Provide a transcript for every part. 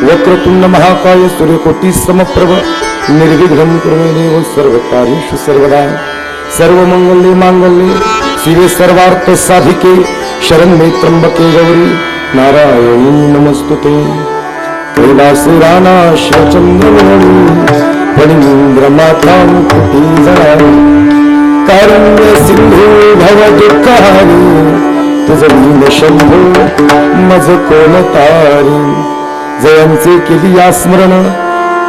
वक्रतुंड महाकाय सूर्यकोटि समप्रभ निर्विघ्नं कुरु मे देव सर्वकार्येषु सर्वदा सर्वमंगल्ये मांगल्ये शिवे सर्वार्थ साधिके शरण्ये त्र्यंबके गौरी नारायणी नमस्तुते कैलासे राणा शचंद्रमणि फणींद्रमाता मुकुटी जळावी कारुण्य सिंधू भव दुःखहारी तुझ शंभू मज कोण तारी जयांचे केली या स्मरण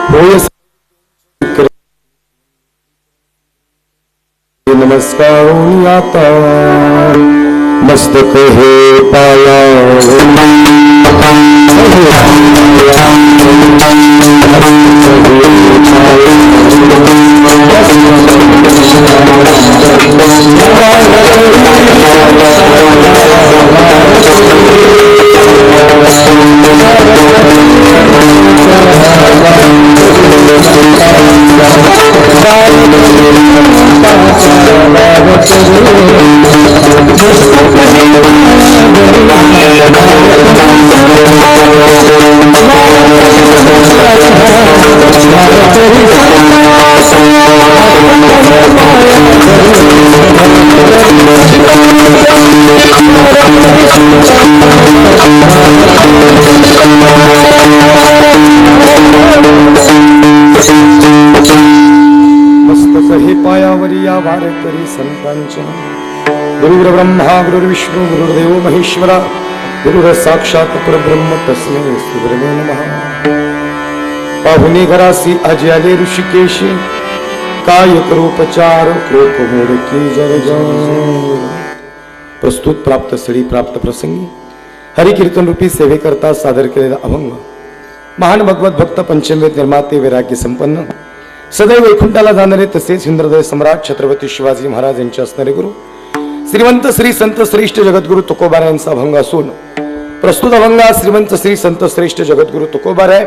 होय नमस्कार आता मस्तक हे पाया वारकरी संतांच्या गुरुर् ब्रह्मा गुरुर्विष्णू गुरुर्देव महेश्वरा गुरुर साक्षात परब्रह्म तस्मै श्री गुरवे नमः। पाहुणे घरासी आज आले ऋषिकेशी काय करूपचार कृप मोडकी जय जय। प्रस्तुत प्राप्त स्थळी प्राप्त प्रसंगी हरिकीर्तन रूपी सेवेकरता सादर केलेला अभंग महान भगवत भक्त पंचमवेद निर्माते वैराग्य संपन्न सदैव वैकुंठाला जाणारे तसेच हिंद्रदय सम्राट छत्रपती शिवाजी महाराज यांचे असणारे गुरु श्रीमंत श्री संत श्रेष्ठ जगद्गुरु तुकोबाराय यांचा अभंग असून प्रस्तुत अभंग श्रीमंत श्री संत श्रेष्ठ जगद्गुरु तुकोबाराय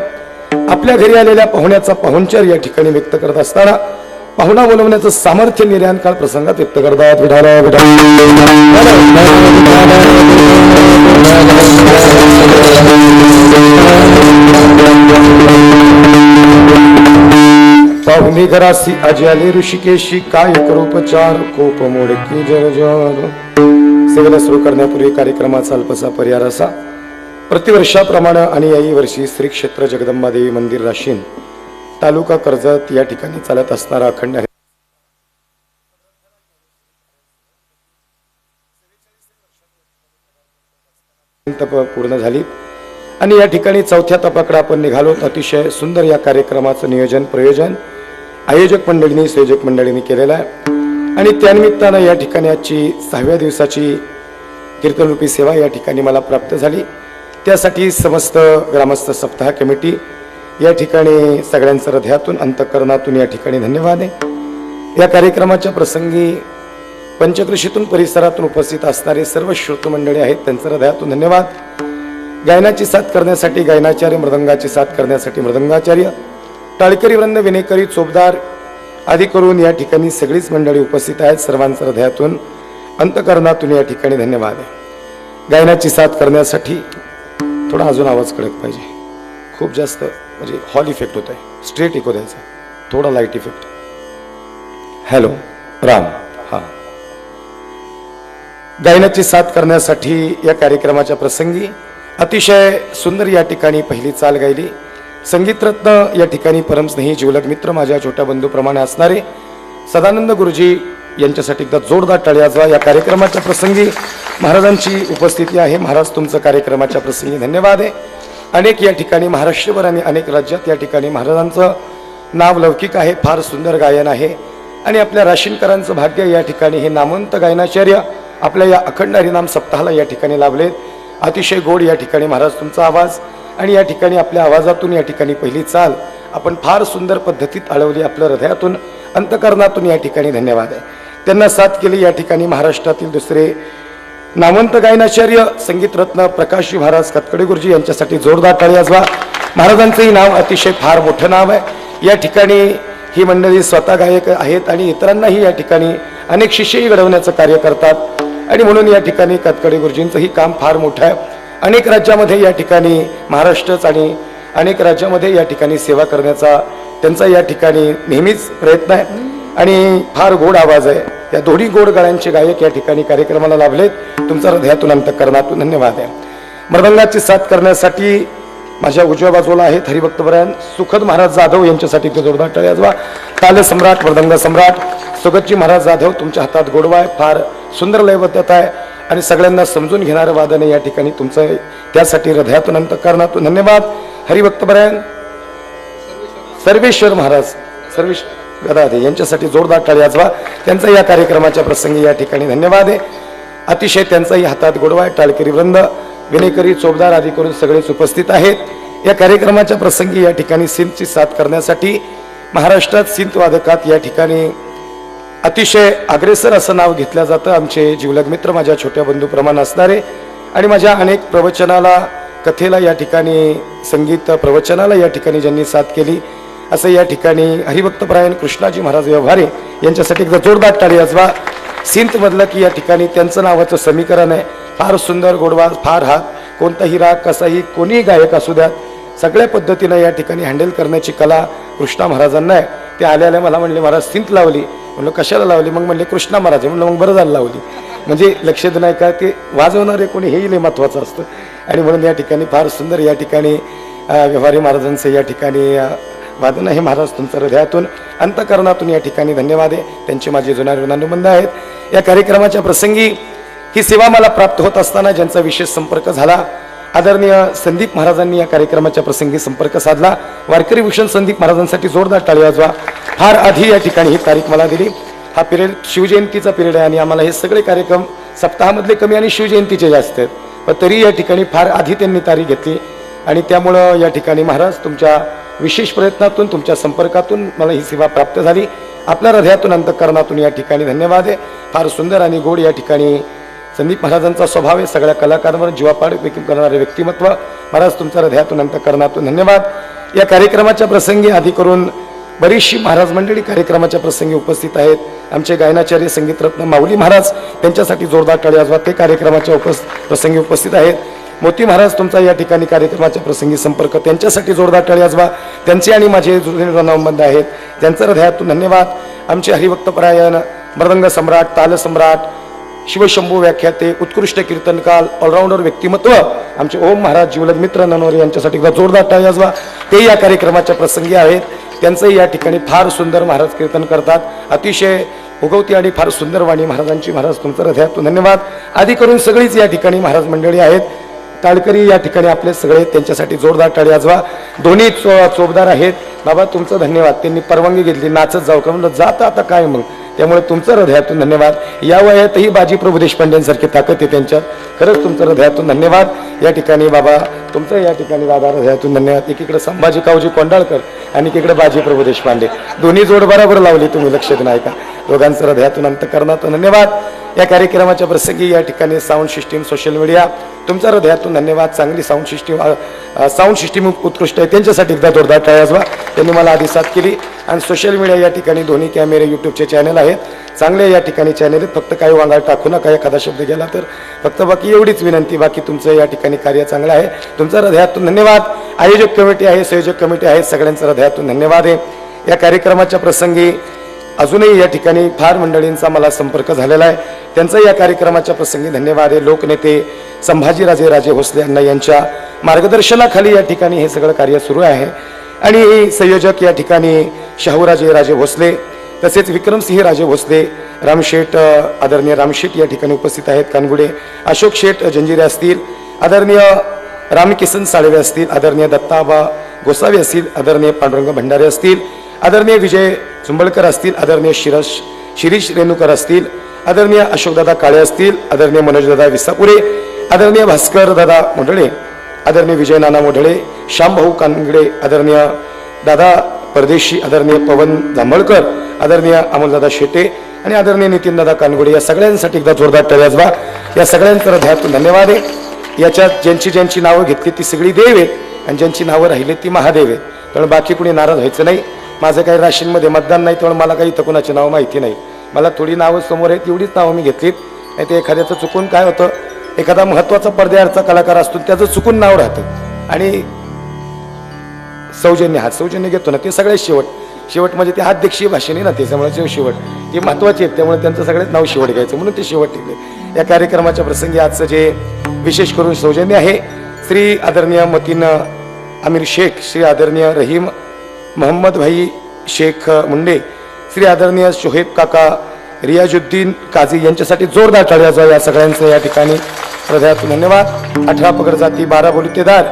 आपल्या घरी आलेल्या पाहुण्याचा पाहुणचार या ठिकाणी व्यक्त करत असताना पाहुणा बोलवण्याचं सामर्थ्य निर्याण काळ प्रसंगात व्यक्त करतात। विठाला पाहुणे घरासी आज आले ऋषिकेशी काय करूपचार कोप मोडकी जर जर। सेवेला सुरू करण्यापूर्वी कार्यक्रमाचा अल्पसा पर्याय असा प्रतिवर्षाप्रमाणे आणि याही वर्षी श्री क्षेत्र जगदंबा देवी मंदिर राशीन तालुका कर्जत या ठिकाणी चालत असणारा अखंड पूर्ण झाली आणि या ठिकाणी चौथ्या तपाकडे आपण निघालोत। अतिशय सुंदर या कार्यक्रमाचं नियोजन प्रयोजन आयोजक मंडळींनी संयोजक मंडळींनी केलेलं आहे आणि त्यानिमित्तानं या ठिकाणी आजची 6व्या दिवसाची कीर्तनरूपी सेवा या ठिकाणी मला प्राप्त झाली। त्यासाठी समस्त ग्रामस्थ सप्ताह कमिटी या ठिकाणी सगळ्यांचं हृदयातून अंतःकरणातून या ठिकाणी धन्यवाद आहे। या कार्यक्रमाच्या प्रसंगी पंचकृषीतून परिसरातून उपस्थित असणारे सर्व श्रोतृ मंडळी आहेत त्यांचं हृदयातून धन्यवाद। गायनाची साथ करण्यासाठी गायनाचार्य मृदंगाची साथ करण्यासाठी मृदंगाचार्य टाळकरी वृंद विनेकरी चोपदार आदी करून या ठिकाणी सगळीच मंडळी उपस्थित आहेत। सर्वांचं हृदयातून अंतःकरणातून या ठिकाणी धन्यवाद आहे। गायनाची साथ करण्यासाठी थोडा अजून आवाज कडक पाहिजे, खूप जास्त म्हणजे हॉल इफेक्ट होत आहे, स्ट्रेट इको द्यायचा, थोडा लाईट इफेक्ट। हॅलो राम। हा गायनाची साथ करण्यासाठी या कार्यक्रमाच्या प्रसंगी अतिशय सुंदर या ठिकाणी पहिली चाल गायली संगीतरत्न या ठिकाणी परमस्नेही जीवलग मित्र माझ्या छोट्या बंधूप्रमाणे असणारे सदानंद गुरुजी यांच्यासाठी एकदा जोरदार टाळ्या। या कार्यक्रमाच्या प्रसंगी महाराजांची उपस्थिती आहे। महाराज तुमचं कार्यक्रमाच्या प्रसंगी धन्यवाद आहे। अनेक या ठिकाणी महाराष्ट्रभर आणि अनेक राज्यात या ठिकाणी महाराजांचं नाव लौकिक आहे, फार सुंदर गायन आहे आणि आपल्या राशीनकरांचं भाग्य या ठिकाणी हे नामवंत गायनाचार्य आपल्या या अखंड हरिनाम सप्ताहाला या ठिकाणी लाभलेत। अतिशय गोड या ठिकाणी महाराज तुमचा आवाज आणि या ठिकाणी आपल्या आवाजातून या ठिकाणी पहिली चाल आपण फार सुंदर पद्धतीत अडवली, आपल्या हृदयातून अंतःकरणातून या ठिकाणी धन्यवाद आहे। त्यांना साथ केली या ठिकाणी महाराष्ट्रातील दुसरे नामवंत गायनाचार्य संगीतरत्न प्रकाशजी महाराज कतकडे गुरुजी यांच्यासाठी जोरदार टाळ्या वाजवा। महाराजांचंही नाव अतिशय फार मोठं नाव आहे। या ठिकाणी ही मंडळी स्वतः गायक आहेत आणि इतरांनाही या ठिकाणी अनेक शिष्यही घडवण्याचं कार्य करतात आणि म्हणून या ठिकाणी कतकडे गुरुजींचंही काम फार मोठं आहे। अनेक राज्यामध्ये या ठिकाणी महाराष्ट्रच आणि अनेक राज्यामध्ये या ठिकाणी सेवा करण्याचा त्यांचा या ठिकाणी नेहमीच प्रयत्न आहे आणि फार गोड आवाज आहे. या दोन्ही गोड गळ्यांचे गायक या ठिकाणी कार्यक्रमाला लाभलेत. तुमचा हृदयातून अंतःकरणातून धन्यवाद आहे. मृदंगाची साथ करण्यासाठी माझ्या उजव्या बाजूला आहेत हरिभक्तपरायण सुखद महाराज जाधव, यांच्यासाठी ते जोरदार टाळ्या वाजवा. ताल सम्राट मृदंग सम्राट सुगतजी महाराज जाधव, तुमच्या हातात गोडवा आहे, फार सुंदर लयबद्धता आहे आणि सगळ्यांना समजून घेणारं वादन आहे या ठिकाणी तुमचं, त्यासाठी हृदयातून अंतःकरणातून धन्यवाद. हरिभक्तपरायण सर्वेश्वर महाराज सर्वेश्वर गदाधे यांच्यासाठी जोरदार टाळ्या वाजवा. त्यांचा या कार्यक्रमाच्या प्रसंगी या ठिकाणी धन्यवाद आहे. अतिशय त्यांचाही हातात गोडवा आहे. टाळकरी वृंद, विनेकरी, चोपदार आदी करून सगळेच उपस्थित आहेत. या कार्यक्रमाच्या प्रसंगी या ठिकाणी सिंथची साथ करण्यासाठी महाराष्ट्रात सिंथ वादकात या ठिकाणी अतिशय अग्रेसर असं नाव घेतलं जातं आमचे जिवलग मित्र, माझ्या छोट्या बंधू प्रमाण असणारे आणि माझ्या अनेक प्रवचनाला, कथेला या ठिकाणी, संगीत प्रवचनाला या ठिकाणी ज्यांनी साथ केली असं या ठिकाणी हरिभक्तपरायण कृष्णाजी महाराज व्यवहारे यांच्यासाठी एकदा जोरदार टाळी वाजवा. सिंथ मधलं की या ठिकाणी त्यांचं नावाचं समीकरण आहे. फार सुंदर गोडवा, फार हात, कोणताही राग कसाही कोणीही गायक असू द्या, सगळ्या पद्धतीनं या ठिकाणी हँडल करण्याची कला कृष्णा महाराजांना आहे. ते आल्याला मला म्हणले महाराज सिंथ लावली, म्हणलं कशाला लावली, मग म्हणले कृष्णा महाराज, म्हणलं मग बरं झालं लावली. म्हणजे लक्षात नाही का ते वाजवणारे कोणी हेही लय महत्त्वाचं असतं आणि म्हणून या ठिकाणी फार सुंदर या ठिकाणी व्यवहारी महाराजांचं या ठिकाणी वादन आहे. महाराज तुमचं हृदयातून अंतःकरणातून या ठिकाणी धन्यवाद आहे. त्यांचे माझे जुना ऋणानुबंध आहेत. या कार्यक्रमाच्या प्रसंगी ही सेवा मला प्राप्त होत असताना ज्यांचा विशेष संपर्क झाला, आदरणीय संदीप महाराजांनी या कार्यक्रमाच्या प्रसंगी संपर्क साधला. वारकरी भूषण संदीप महाराजांसाठी जोरदार टाळी वाजवा. फार आधी या ठिकाणी ही तारीख मला दिली. हा पिरियड शिवजयंतीचा पिरियड आहे आणि आम्हाला हे सगळे कार्यक्रम सप्ताहामधले कमी आणि शिवजयंतीचे जास्त आहेत, पण तरी या ठिकाणी फार आधी त्यांनी तारीख घेतली आणि त्यामुळं या ठिकाणी महाराज तुमच्या विशेष प्रयत्नातून, तुमच्या संपर्कातून मला ही सेवा प्राप्त झाली. आपल्या हृदयातून अंतःकरणातून या ठिकाणी धन्यवाद आहे. फार सुंदर आणि गोड या ठिकाणी संदीप महाराजांचा स्वभाव आहे. सगळ्या कलाकारांवर जीवापाड करणारे व्यक्तिमत्व. महाराज तुमच्या हृदयातून अंतःकरणातून धन्यवाद. या कार्यक्रमाच्या प्रसंगी आधी करून बरीचशी महाराज मंडळी कार्यक्रमाच्या प्रसंगी उपस्थित आहेत. आमचे गायनाचार्य संगीतरत्न माऊली महाराज, त्यांच्यासाठी जोरदार टाळी वाजवा. ते कार्यक्रमाच्या प्रसंगी उपस्थित आहेत. मोती महाराज तुमचा या ठिकाणी कार्यक्रमाच्या प्रसंगी संपर्क, त्यांच्यासाठी जोरदार टाळी वाजवा. त्यांचे आणि माझे जुने ऋणानुबंध आहेत, त्यांचं हृदयातून धन्यवाद. आमचे हरिभक्तपरायण मृदंग सम्राट, ताल सम्राट, शिवशंभू व्याख्याते, उत्कृष्ट कीर्तनकार, ऑलराऊंडर व्यक्तिमत्व आमचे ओम महाराज जिवलग मित्र ननवरे यांच्यासाठी जोरदार टाळी वाजवा. ते या कार्यक्रमाच्या प्रसंगी आहेत. त्यांचंही या ठिकाणी फार सुंदर महाराज कीर्तन करतात. अतिशय उगवती आणि फार सुंदर वाणी महाराजांची. महाराज तुमचं हृदयातून धन्यवाद. आधी करून सगळीच या ठिकाणी महाराज मंडळी आहेत. टाळकरी या ठिकाणी आपले सगळे, त्यांच्यासाठी जोरदार टाळी वाजवा. दोन्ही चोपदार आहेत. बाबा तुमचं धन्यवाद, त्यांनी परवानगी घेतली नाचत जाऊ का, म्हणलं जात आता काय मग, त्यामुळे तुमचं हृदयातून धन्यवाद. या वयातही बाजी प्रभू देशपांडेंसारखी ताकद आहे त्यांच्यात. खरंच तुमचं हृदयातून धन्यवाद. या ठिकाणी बाबा तुमचं या ठिकाणी दादा हृदयातून धन्यवाद. एकीकडे संभाजी कावजी कोंडाळकर आणि एकीकडे बाजी प्रभू देशपांडे, दोन्ही जोड बरोबर लावली तुम्ही, लक्षात नाही का. दोघांचं हृदयातून अंतःकरणातून धन्यवाद. या कार्यक्रमाच्या प्रसंगी या ठिकाणी साऊंड सिस्टीम, सोशल मीडिया, तुमच्या हृदयातून धन्यवाद. चांगली साऊंड सिस्टीम उत्कृष्ट आहे, त्यांच्यासाठी एकदा जोरदार टाळ्या वाजवा. त्यांनी मला आधी साथ केली. आणि सोशल मीडिया या ठिकाणी दोन्ही कॅमेरे, यूट्यूबचे चॅनल आहेत, चांगले या ठिकाणी चॅनल आहेत. फक्त काही वांगाळ टाकू नका, एखादा शब्द गेला तर, फक्त बाकी एवढीच विनंती. बाकी तुमचं या ठिकाणी कार्य चांगलं आहे, तुमच्या हृदयातून धन्यवाद. आयोजक कमिटी आहे, संयोजक कमिटी आहे, सगळ्यांचं हृदयातून धन्यवाद आहे. या कार्यक्रमाच्या प्रसंगी अजूनही या ठिकाणी फार मंडळींचा मला संपर्क झालेला आहे, त्यांचा या कार्यक्रमाच्या प्रसंगी धन्यवाद आहे. लोकनेते संभाजीराजे भोसले यांना यांच्या मार्गदर्शनाखाली या ठिकाणी हे सगळं कार्य सुरू आहे. आणि संयोजक या ठिकाणी शाहूराजे भोसले, तसेच विक्रमसिंह राजे भोसले, रामशेठ, आदरणीय रामशेठ या ठिकाणी उपस्थित आहेत. कानगुडे, अशोक शेठ जंजिरे असतील, आदरणीय रामकिसन साळवे असतील, आदरणीय दत्ताबा गोसावी असतील, आदरणीय पांडुरंग भंडारे असतील, आदरणीय विजय चुंबळकर असतील, आदरणीय शिरीष रेणुकर असतील, आदरणीय अशोकदादा काळे असतील, आदरणीय मनोजदादा विसापुरे, आदरणीय भास्कर दादा मोढळे, आदरणीय विजय नाना मोढळे, श्यामभाऊ कानगडे, आदरणीय दादा परदेशी, आदरणीय पवन जांभळकर, आदरणीय अमोलदादा शेटे आणि आदरणीय नितीनदादा कानगुडे, या सगळ्यांसाठी एकदा जोरदार टाळ्या वाजवा. या सगळ्यांचं हृदयातून धन्यवाद आहे. याच्यात ज्यांची नावं घेतली ती सगळी देव आहेत आणि ज्यांची नावं राहिली ती महादेव आहेत. त्यामुळे बाकी कुणी नाराज व्हायचं नाही. माझं काही राशींमध्ये मतदान नाही, त्यामुळे मला काही इथं कोणाची नावं माहिती नाही. मला थोडी नावं समोर आहेत, एवढीच नावं मी घेतलीत. नाही ते एखाद्याचं चुकून काय होतं, एखादा महत्वाचा पडद्यावरचा कलाकार असतो त्याचं चुकून नाव राहतं आणि सौजन्य घेतो ना ते सगळ्यात शेवट म्हणजे ते अध्यक्षीय भाषा नाही ना त्याच्यामुळे जे शेवट ते महत्वाचे आहेत त्यामुळे त्यांचं सगळ्यात नाव शेवट घ्यायचं म्हणून ते शेवट ठेवले. या कार्यक्रमाच्या प्रसंगी आजचं जे विशेष करून सौजन्य आहे श्री आदरणीय मतीन आमिर शेख, श्री आदरणीय रहीम मोहम्मद भाई शेख मुंडे, श्री आदरणीय शोहेब काका रियाजुद्दीन काझी यांच्यासाठी जोरदार टाळ्या जाऊ. या सगळ्यांचं या ठिकाणी हृदयातून धन्यवाद. 18 पगड जाती 12 बोलतेदार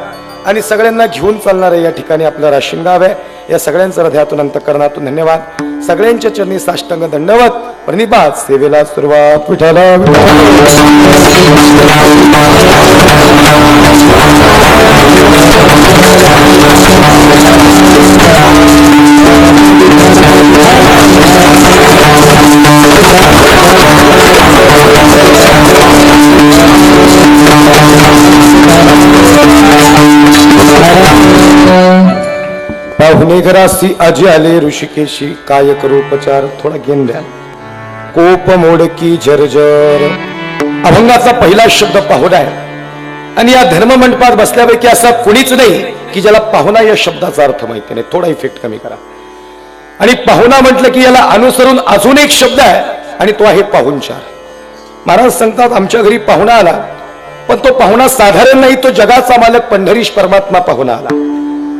आणि सगळ्यांना घेऊन चालणारे या ठिकाणी आपलं राशीन गाव आहे. या सगळ्यांचं हृदयातून अंतःकरणातून धन्यवाद. सगळ्यांच्या चरणी साष्टांग दंडवत प्रणिपात. सेवेला सुरुवात विठाला. पाहुणे घरासी आजी आले ऋषिकेशी, काय करू उपचार थोडा घेऊन द्या. कोप मोडकी झरझर अभंगाचा पहिला शब्द पाहुणा आहे आणि या धर्म मंडपात बसल्यापैकी असा कोणीच नाही की ज्याला पाहुणा या शब्दाचा अर्थ माहिती नाही. थोडा इफेक्ट कमी करा. आणि पाहुणा म्हटलं की याला अनुसरून अजून एक शब्द आहे आणि तो आहे पाहुणचार. महाराज सांगतात आमच्या घरी पाहुणा आला, पण तो पाहुणा साधारण नाही, तो जगाचा मालक पंढरीश परमात्मा पाहुणा आला.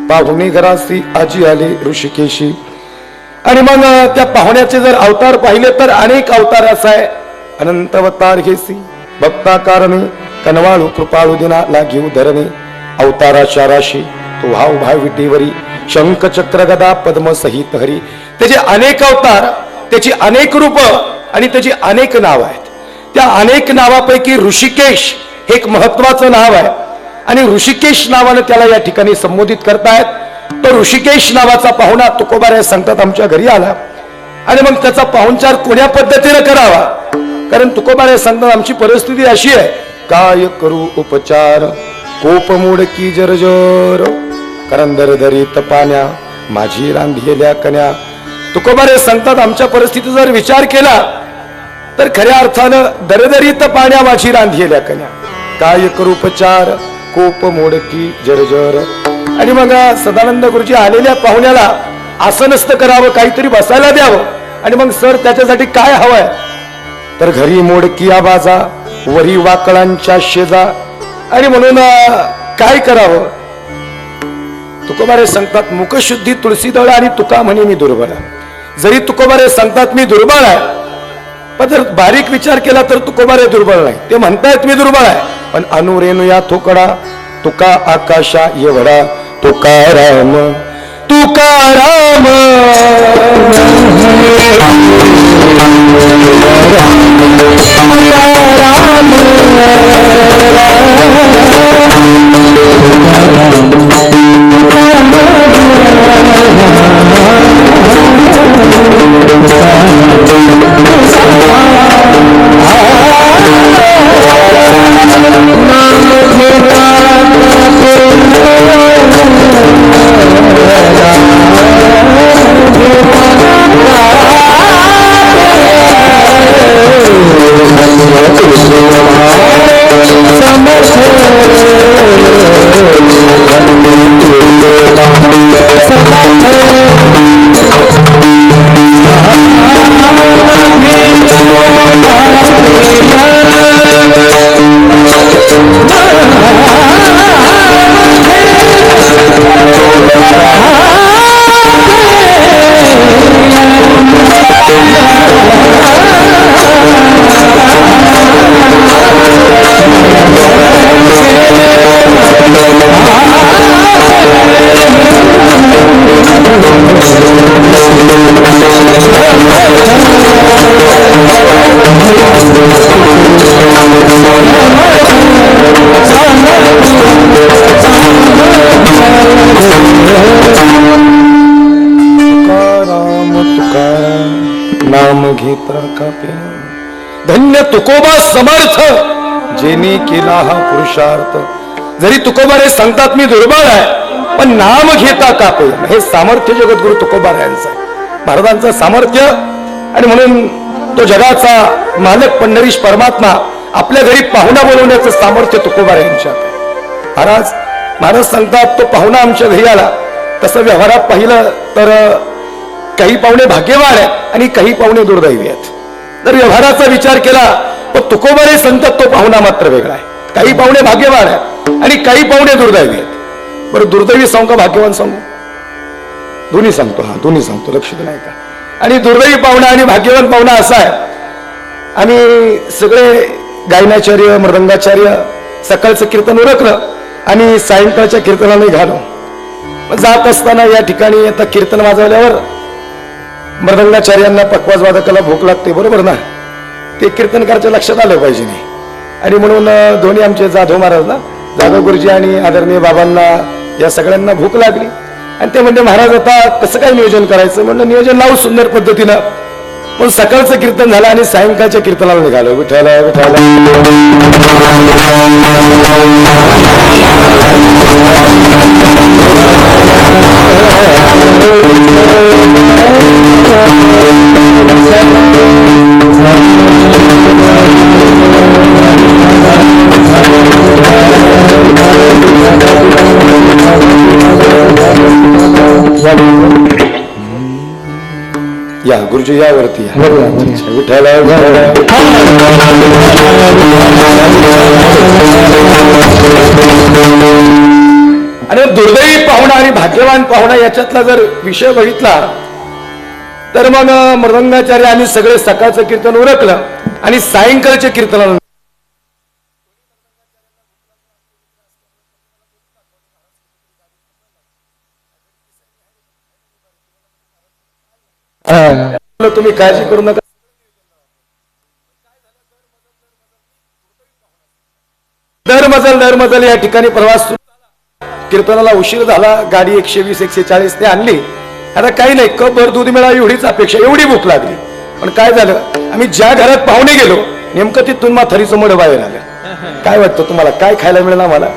पाहुणे घरासी आजी आले ऋषिकेशी. आणि मग त्या पाहुण्याचे जर अवतार पाहिले तर अनेक अवतार असा आहे. अनंतवतार घेसी भक्ताकारणे, कनवाळू कृपाळू दिना लागिऊ धरणे, अवताराच्या राशी तो भाव भाव विटीवरी, शंख चक्र गदा पद्म सहित हरी. त्याचे अनेक अवतार, त्याची अनेक रूप आणि त्याची अनेक नाव आहेत. त्या अनेक नावापैकी ऋषिकेश हे एक महत्वाचं नाव आहे आणि ऋषिकेश नावाने त्याला या ठिकाणी संबोधित करतायत. तो ऋषिकेश नावाचा पाहुणा तुकोबाराय सांगतात आमच्या घरी आला आणि मग त्याचा पाहुणचार कोण्या पद्धतीने करावा, कारण तुकोबाराय सांगतात आमची परिस्थिती अशी आहे, काय करू उपचार कोप मोडकी जरजर, कारण दरदरीत पाण्या माझी रांधिलेल्या कन्या. तुकोबाराय सांगतात आमच्या परिस्थितीचा जर विचार केला तर खऱ्या अर्थानं दरदरीत पाण्या माझी रांधिलेल्या कन्या, काय करू उपचार कोप मोडकी जरजर. आणि मग सदानंद गुरुजी आलेल्या पाहुण्याला आसन नसतं करावं, काहीतरी बसायला द्यावं. आणि मग सर त्याच्यासाठी काय हवंय तर घरी मोडकी आवाजा वरी वाकळांच्या शेजा. आणि म्हणून काय करावं. तुकोबारे सांगतात मुखशुद्धी तुळशीदळ आणि तुका म्हणे मी दुर्बळ आहे. जरी तुकोबारे सांगतात मी दुर्बळ आहे, पण जर बारीक विचार केला तर तुकोबारे दुर्बळ नाही. ते म्हणतायत मी दुर्बळ आहे, पण अनुरेणू या थोकडा तुका आकाशा एवढा, तुकाराम तुकाराम धन्य तुकोबा समर्थ जेने केला हा पुरुषार्थ. जरी तुकोबारे सांगतात मी दुर्बळ आहे, पण नाम घेता कापे. हे सामर्थ्य जगद्गुरु तुकोबारायांचं आहे, महाराजांचं सामर्थ्य. आणि म्हणून तो जगाचा मालक पंढरीश परमात्मा आपल्या घरी पाहुणा बोलवण्याचं सामर्थ्य तुकोबा यांच्यात आहे. महाराज सांगतात तो पाहुणा आमच्या घरी आला, तसं व्यवहारात पाहिलं तर काही पाहुणे भाग्यवान आहेत आणि काही पाहुणे दुर्दैवी आहेत. जर व्यवहाराचा विचार केला तर तुकोबाने सांगतात तो पाहुणा मात्र वेगळा आहे. काही पाहुणे भाग्यवान आहेत आणि काही पाहुणे दुर्दैवी आहेत. बरं, दुर्दैवी सांगू का भाग्यवान सांगू? दोन्ही सांगतो. दोन्ही सांगतो, लक्ष नाही का? आणि दुर्दैवी पाहुणा आणि भाग्यवान पाहुणा असा आहे, आम्ही सगळे गायनाचार्य मृदंगाचार्य सकाळचं कीर्तन उरकलं आणि सायंकाळच्या कीर्तनाला निघालो. जात असताना या ठिकाणी आता कीर्तन वाजवल्यावर मृदंगाचार्यांना पखवाज वादकाला भूक लागते, बरोबर ना? ते कीर्तनकाराच्या लक्षात आलं पाहिजे नाही. आणि म्हणून दोन्ही आमचे जाधव महाराज ना, जाधव गुरुजी आणि आदरणीय बाबांना या सगळ्यांना भूक लागली आणि ते म्हणजे महाराज आता कसं काय नियोजन करायचं? म्हणलं नियोजन लावू सुंदर पद्धतीनं. पण सकाळचं कीर्तन झालं आणि सायंकाळच्या कीर्तनाला निघालो. विठ्ठल विठ्ठल या गुरुजी यावरती या. विठ्ठल आणि दुर्दैवी पाहुणा आणि भाग्यवान पाहुणा याच्यातला जर विषय बघितला तर मग मृदंगाचार्य आणि सगळे सकाळचं कीर्तन उरकलं आणि सायंकाळच्या कीर्तनाला तुम्ही काळजी करू नका. दर मजल या ठिकाणी प्रवास कीर्तनाला उशीर झाला. गाडी 120 140 ते आणली. आता काही नाही, कप भर दूध मिळावी एवढीच अपेक्षा, एवढी भूक लागली. पण काय झालं, आम्ही ज्या घरात पाहुणे गेलो नेमकं तिथून म्हातारीचं मड बाहेर आलं. काय वाटतं तुम्हाला, काय खायला मिळणार? मला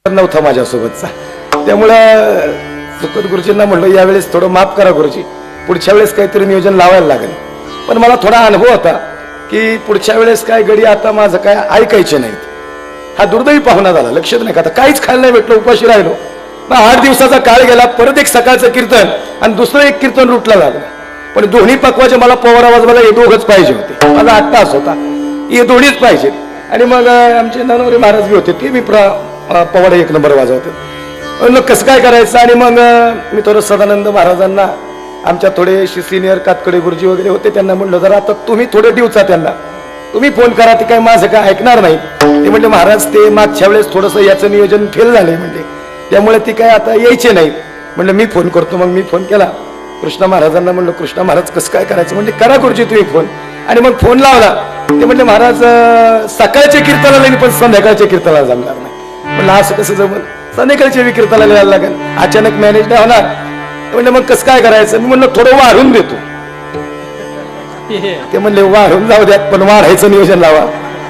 नव्हता माझ्यासोबतचा. त्यामुळं सुखद गुरुजींना म्हणलं यावेळेस थोडं माफ करा गुरुजी, पुढच्या वेळेस काहीतरी नियोजन लावायला लागेल. पण मला थोडा अनुभव होता की पुढच्या वेळेस काय गडी आता माझं काय ऐकायचे नाहीत. हा दुर्दैवी पाहुणा झाला, लक्षात नाही का? आता काहीच खायला नाही भेटलं, उपाशी राहिलो. 8 दिवसाचा काळ गेला. परत एक सकाळचं कीर्तन आणि दुसरं एक कीर्तन रुटला लागलं. पण दोन्ही पकवाचे मला पवार वाजवायला हे दोघंच पाहिजे होते. माझा 8 तास होता, हे दोन्हीच पाहिजे. आणि मग आमचे ननवरे महाराज बी होते, ते मी पवार 1 नंबर वाजवते. कसं काय करायचं? आणि मग मी थोडं सदानंद महाराजांना, आमच्या थोडे सिनियर कातकडे गुरुजी वगैरे होते, त्यांना म्हणलं जरा आता तुम्ही थोडे दिवसा त्यांना तुम्ही फोन करा, ते काय माझं काय ऐकणार नाही. ते म्हणजे महाराज ते मागच्या वेळेस थोडंसं याचं नियोजन फेल झालंय म्हणजे, त्यामुळे ती काय आता यायचे नाही. म्हणलं मी फोन करतो. मग मी फोन केला कृष्णा महाराजांना. म्हणलं कृष्णा महाराज कसं काय करायचं? म्हणजे करा गुरुजी तुम्ही फोन. आणि मग फोन लावला. ते म्हणजे महाराज सकाळच्या कीर्तनाला येईल पण संध्याकाळच्या कीर्तनाला जमणार नाही. म्हणलं असं कसं जमल? संध्याकाळच्या कीर्तनाला यायला लागेल, अचानक मॅनेज नाही होणार. म्हणजे मग कसं काय करायचं? मी म्हणलं थोडं वाढून देतो. ते म्हणले वाढून जाऊ द्यात पण वाढायचं नियोजन लावा.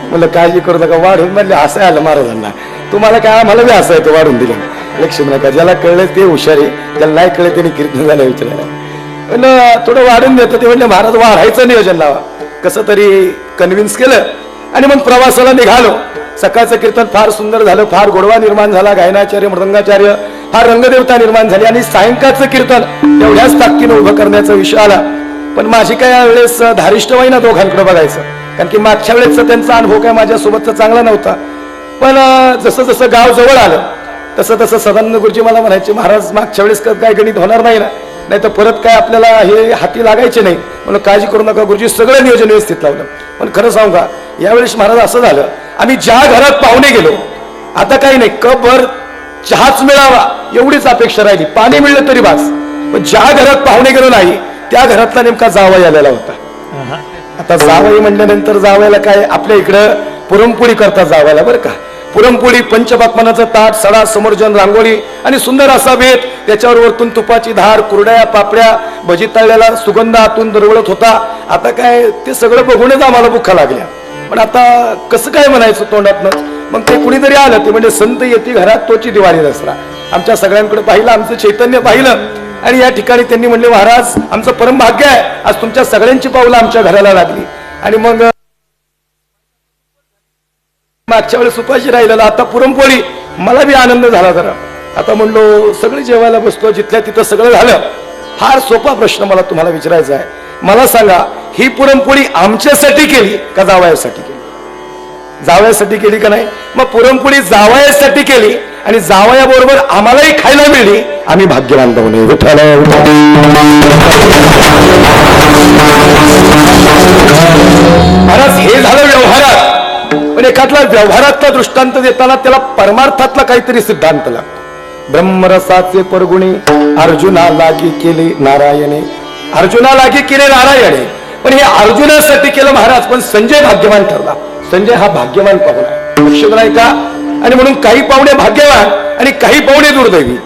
म्हणलं काळजी करू नका, वाढून म्हणले असं आलं महाराजांना. तुम्हाला काय, आम्हाला बी असं आहे, वाढून दिलं. लक्ष नका, ज्याला कळलं ते हुशार आहे, ज्याला नाही कळलं त्यांनी कीर्तन झालं विचारायला. म्हणलं थोडं वाढून देतो. ते म्हणले महाराज वाढायचं नियोजन लावा. कसं तरी कन्व्हिन्स केलं आणि मग प्रवासाला निघालो. सकाळचं कीर्तन फार सुंदर झालं, फार गोडवा निर्माण झाला. गायनाचार्य मृदंगाचार्य फार रंगदेवता निर्माण झाली. आणि सायंकाळचं कीर्तन एवढ्याच ताकदीनं उभं करण्याचा विषय आला. पण माझी काय यावेळेस धारिष्ट वाईना दोघांकडे बघायचं, कारण की मागच्या वेळेसचा त्यांचा अनुभव काय माझ्यासोबतचा चांगला नव्हता. पण जसं जसं गाव जवळ आलं तसं तसं सदानंद गुरुजी मला म्हणायचे, महाराज मागच्या वेळेस काय गणित होणार नाही ना, नाही तर परत काय आपल्याला हे हाती लागायचे नाही. म्हणून काळजी करू नका गुरुजी, सगळं नियोजन व्यवस्थित लावलं. पण खरं सांगू का, यावेळेस महाराज असं झालं, आम्ही ज्या घरात पाहुणे गेलो आता काही नाही, कप भर चहाच मिळावा एवढीच अपेक्षा राहिली, पाणी मिळलं तरी बास. पण ज्या घरात पाहुणे गेलो नाही त्या घरातला नेमका जावई आलेला होता. आता जावई म्हणल्यानंतर जावयाला काय, आपल्या इकडं पुरणपोळी करतात जावयाला बरं का. पुरणपोळी, पंचपक्वान्नाचं ताट, सडा, समोरजन, रांगोळी आणि सुंदर असा बेत, त्याच्यावर वरतून तुपाची धार, कुरड्या, पापड्या, भजी तळलेला सुगंध आतून दरवळत होता. आता काय ते सगळं बघूनच आम्हाला भुका लागल्या. पण आता कसं काय म्हणायचं तोंडातनं. मग ते कुणीतरी आलं, ते म्हणजे संत येते घरात तोची दिवाळी दसरा. आमच्या सगळ्यांकडे पाहिलं, आमचं चैतन्य पाहिलं आणि या ठिकाणी त्यांनी म्हणले महाराज आमचं परम भाग्य आहे, आज तुमच्या सगळ्यांची पावलं आमच्या घराला लागली. आणि मग मागच्या वेळेस उपाशी राहिलेला, आता पुरणपोळी, मला बी आनंद झाला जरा. आता म्हणलो सगळे जेवायला बसतो, जिथल्या तिथं सगळं झालं. फार सोपा प्रश्न मला तुम्हाला विचारायचा आहे, मला सांगा ही पुरणपोळी आमच्यासाठी केली का जावयासाठी केली? जावयासाठी केली का नाही? मग पुरणपोळी जावयासाठी केली आणि जावयाबरोबर आम्हालाही खायला मिळली, आम्ही भाग्यवान पाहुणे. विठ्ठल महाराज हे झालं व्यवहारात. पण एखादला व्यवहारातला दृष्टांत देताना त्याला परमार्थातला काहीतरी सिद्धांत लागतो. ब्रह्मरसाचे परगुणी अर्जुना लागी केले नारायणे, अर्जुना लागी केले नारायणे. पण हे अर्जुनासाठी केलं महाराज, पण संजय भाग्यवान ठरला. संजय हा भाग्यवान पाहुणा आहे, लक्षात नाही का? आणि म्हणून काही पाहुणे भाग्यवान आणि काही पाहुणे दुर्दैवी.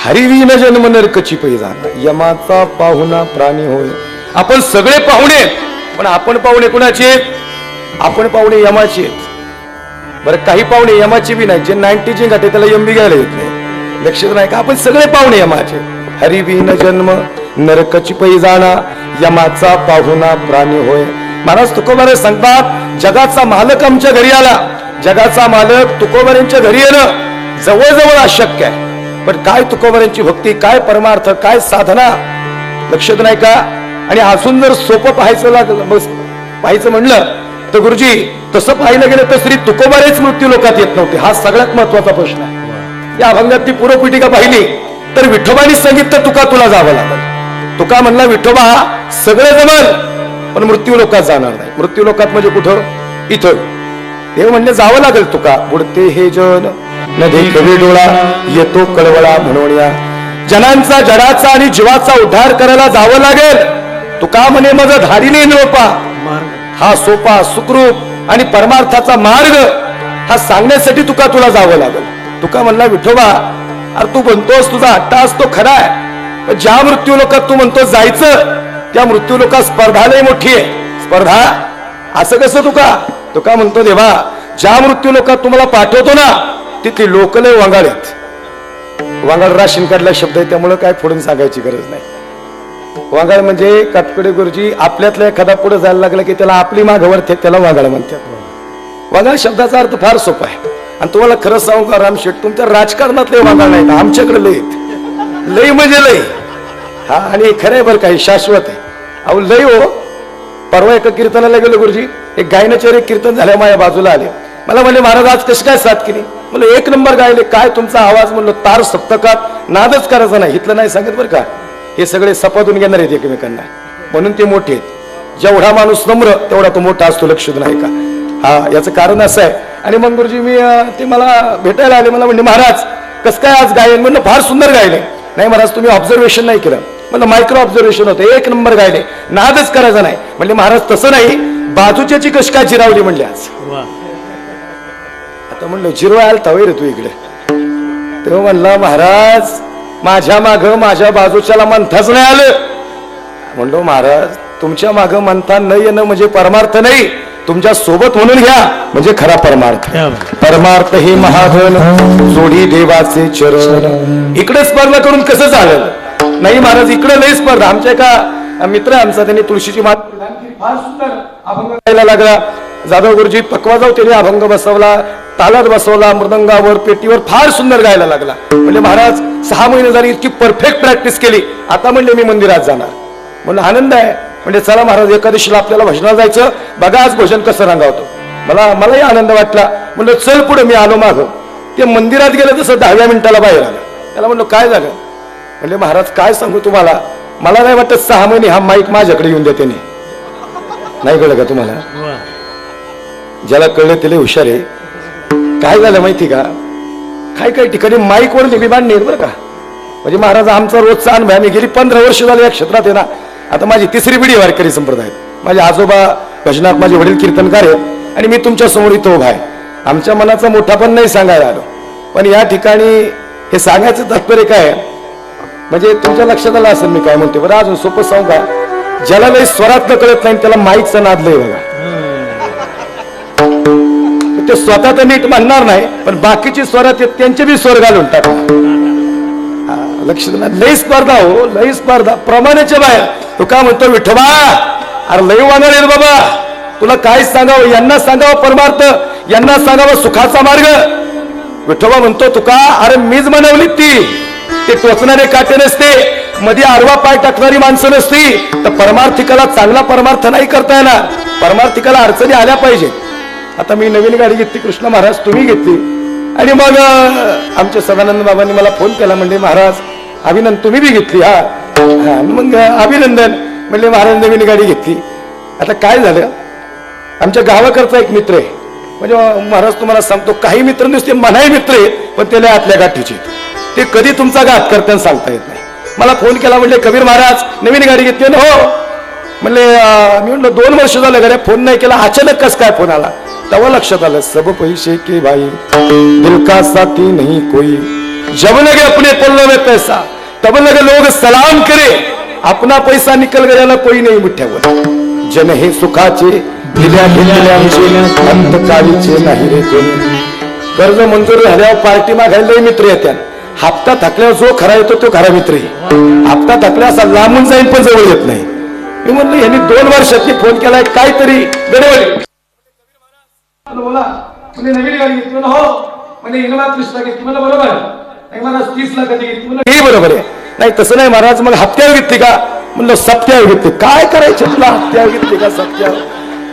हरिवीन जन्म नरकची पैजान, यमाचा पाहुणा प्राणी होय. आपण सगळे पाहुणे, पण आपण पाहुणे कुणाचे? आपण पाहुणे यमाचे. बरं काही पाहुणे यमाचे बी नाही, जे 90 गाठे त्याला यंबी घ्यायला येत नाही, लक्षात नाही का? आपण सगळे पाहुणे यमाचे. हरिवीन जन्म नरकची पैजाना, यमाचा पाहुणा प्राणी होय. महाराज तुकोबारे सांगतात जगाचा मालक आमच्या घरी आला. जगाचा मालक तुकोबाऱ्यांच्या घरी येणं जवळजवळ अशक्य आहे. पण काय तुकोबाऱ्यांची भक्ती, काय परमार्थ, काय साधना, लक्षात नाही का? आणि अजून जर सोपं पाहायचं म्हणलं तर गुरुजी तसं पाहिलं गेलं तर श्री तुकोबारेच मृत्यू लोकात येत नव्हते. हा सगळ्यात महत्वाचा प्रश्न आहे. या अभंगात ती पूर्वपीठिका पाहिली तर विठोबानी सांगितलं तुका तुला जावं लागल. तुका म्हणला विठोबा सगळं जमल पण मृत्यू लोकात जाणार नाही. मृत्यू लोकात म्हणजे कुठं? इथं. देव म्हणले जावं लागेल तुका. बुडते हे जन न देखवे डोळा, येतो कळवळा म्हणून या जनांचा जडाचा आणि जीवाचा उद्धार करायला जावं लागेल. तुका म्हणे माझा धाडीने नोपा, हा सोपा सुखरूप आणि परमार्थाचा मार्ग हा सांगण्यासाठी तुका तुला जावं लागेल. तुका म्हणला विठोबा अरे तू म्हणतोस तुझा हट्टास तो खरा आहे, पण ज्या मृत्यू लोकात तू म्हणतो जायचं त्या मृत्यू लोकात स्पर्धा लई मोठी आहे. स्पर्धा असं कसं? तुका म्हणतो देवा ज्या मृत्यू लोकात तुम्हाला पाठवतो ना तिथली लोक लय वांगाळ आहेत. वांगाळ राशीन काढला शब्द आहे, त्यामुळे काय फोडून सांगायची गरज नाही. वांगाळ म्हणजे कातकडे गुरुजी आपल्यातला एखादा पुढे जायला लागला की त्याला आपली मागवर त्याला वांगाळ म्हणतात. वांगाळ शब्दाचा अर्थ फार सोपा आहे. आणि तुम्हाला खरं सांगू का रामशेठ, तुमच्या राजकारणातले वांगाळ नाहीत, आमच्याकडे लय लय म्हणजे लय. हा आणि खरंय बरं काही शाश्वत आहे. अहो लय हो. परवा एका कीर्तनाला गेलो गुरुजी, एक गायनाचे कीर्तन झाल्या माझ्या बाजूला आले. मला म्हणले महाराज आज कशी काय साथ केली? म्हणलं 1 नंबर गायले. काय तुमचा आवाज? म्हणलं तार सप्तकात नादच करायचा नाही. इथलं नाही सांगत बरं का, हे सगळे सपादून घेणार आहेत एकमेकांना, म्हणून ते मोठे आहेत. जेवढा माणूस नम्र तेवढा तो मोठा असतो, लक्षात नाही का? हा याचं कारण असं आहे. आणि मग गुरुजी मी ते मला भेटायला आले. मला म्हणले महाराज कसं काय आज गायन? म्हणलं फार सुंदर गायले. नाही महाराज तुम्ही ऑब्झर्वेशन नाही केलं. म्हणलं मायक्रो ऑब्झर्वेशन होतं. 1 नंबर गायले, नादच करायचा नाही. म्हणले महाराज तसं नाही, बाजूच्याची कशी काय चिरावली म्हणले आज. तर म्हणलं जिरो आल तवय रे तू इकडे. तेव्हा म्हणला महाराज माझ्या माग माझ्या बाजूच्याला मंथाच नाही आलं. म्हणलो महाराज तुमच्या माग मंथा न येणं म्हणजे परमार्थ नाही, तुमच्या सोबत म्हणून घ्या म्हणजे खरा परमार्थ. परमार्थ हे महाधन जोडी देवाचे चरण. इकडे स्पर्धा करून कसं चालेल? नाही महाराज इकडे नाही स्पर्धा. आमच्या एका मित्र आमचा त्यांनी तुळशीची माळ फार सुंदर अभंग गायला लागला. जाधव गुरुजी पकवाजाव त्याने अभंग बसवला, तालात बसवला, मृदंगावर पेटीवर फार सुंदर गायला लागला. म्हणजे महाराज 6 महिने झाली इतकी परफेक्ट प्रॅक्टिस केली. आता म्हणले मी मंदिरात जाणार. म्हणलं आनंद आहे. म्हणजे चला महाराज एकादशीला आपल्याला भजनाला जायचं, बघा आज भजन कसं रंगावतो. मलाही आनंद वाटला. म्हणलं चल पुढे. मी आलो मागं. ते मंदिरात गेलं तसं 10व्या मिनिटाला बाहेर आलं. त्याला म्हणलो काय झालं? म्हणजे महाराज काय सांगू तुम्हाला, मला नाही वाटत 6 महिने हा माईक माझ्याकडे येऊन देते. नाही कळलं का तुम्हाला? ज्याला कळलं त्याला हुशार आहे. काय झालं माहिती का, काही ठिकाणी माईकवर विमान नाही बरं का. म्हणजे महाराज आमचा रोजचा अनुभव. मी गेली 15 वर्ष झाले या क्षेत्रात आहे ना. आता माझी 3री पिढी वारकरी संप्रदाय. माझे आजोबा भजनात, माझे वडील कीर्तनकार आहेत आणि मी तुमच्या समोर इथं उभा आहे. आमच्या मनाचा मोठा पण नाही सांगायला आलो, पण या ठिकाणी हे सांगायचं तात्पर्य काय म्हणजे तुमच्या लक्षात आलं असेल मी काय म्हणते. बरं अजून सोपं सांगू का, ज्याला लई स्वरात कळत नाही त्याला माईकचा नाद लय बघा. ते स्वतः तर नीट म्हणणार नाही, पण बाकीची स्वरात त्यांचे बी स्वर घालून टाकणार. लक्ष लई स्पर्धा हो, लई स्पर्धा प्रमाणाच्या बाहेर. तो का म्हणतो विठोबा अरे लई वानर येईल बाबा, तुला काय सांगावं, यांना सांगावं परमार्थ, यांना सांगावं सुखाचा मार्ग. विठोबा म्हणतो तुका अरे मीच बनवली ती, ते टोचणारे काटे नसते, मध्ये आडवा पाय टाकणारी माणसं नसती, तर परमार्थिकाला चांगला परमार्थ नाही करता येणार. परमार्थिकाला अडचणी आल्या पाहिजे. आता मी नवीन गाडी घेतली, कृष्ण महाराज तुम्ही घेतली, आणि मग आमच्या सदानंद बाबांनी मला फोन केला. म्हणजे महाराज अभिनंदन तुम्ही बी घेतली. हा मग अभिनंदन म्हणले महाराज नवीन गाडी घेतली. आता काय झालं, आमच्या गावाकडचा एक मित्र आहे. म्हणजे महाराज तुम्हाला सांगतो काही मित्र नसते मनाही मित्र आहे, पण त्याला आतल्या गाठीचे ते कधी तुमचा घात करताना सांगता येत नाही. मला फोन केला म्हणले कबीर महाराज नवीन गाडी घेतली ना. हो म्हणले मी म्हणलं 2 वर्ष झालं गाड्या फोन नाही केला, अचानक कस काय फोन आला. तेव्हा लक्षात आलं सब पैसे के भाई दिल का साथी नहीं कोई, जब लगे अपने पल्लों में पैसा तब लगे लोग सलाम करे, अपना पैसा निकल गया ना कोई नहीं मुठ्ठ्यावर. जन हे सुखाचे दिल्या घेतल्याचे अंतकाळीचे नाही रे कोणी. कर्ज मंजूर झाल्यावर पार्टी मागायला मित्र येत्या. हप्ता थकल्यावर जो खरा येतो तो खरा मित्र आहे. हप्ता थकल्या असा लांबून जाईल पण जवळ येत नाही. मी म्हणलं यांनी 2 वर्षात फोन केलाय काहीतरी गडबड. बोला म्हणजे नवीन गाडी घेतली ना. हो म्हणजे इनोवा 30 लाख घेतली. मला बरोबर आहे. मला 30 लाखाची घेतली. हे बरोबर आहे. नाही तसं नाही महाराज, मग हप्त्यावर घेतली का? म्हणलं सप्त्यावर घेतली. काय करायचं तुला, हप्त्यावर घेतली का सप्त्यावर?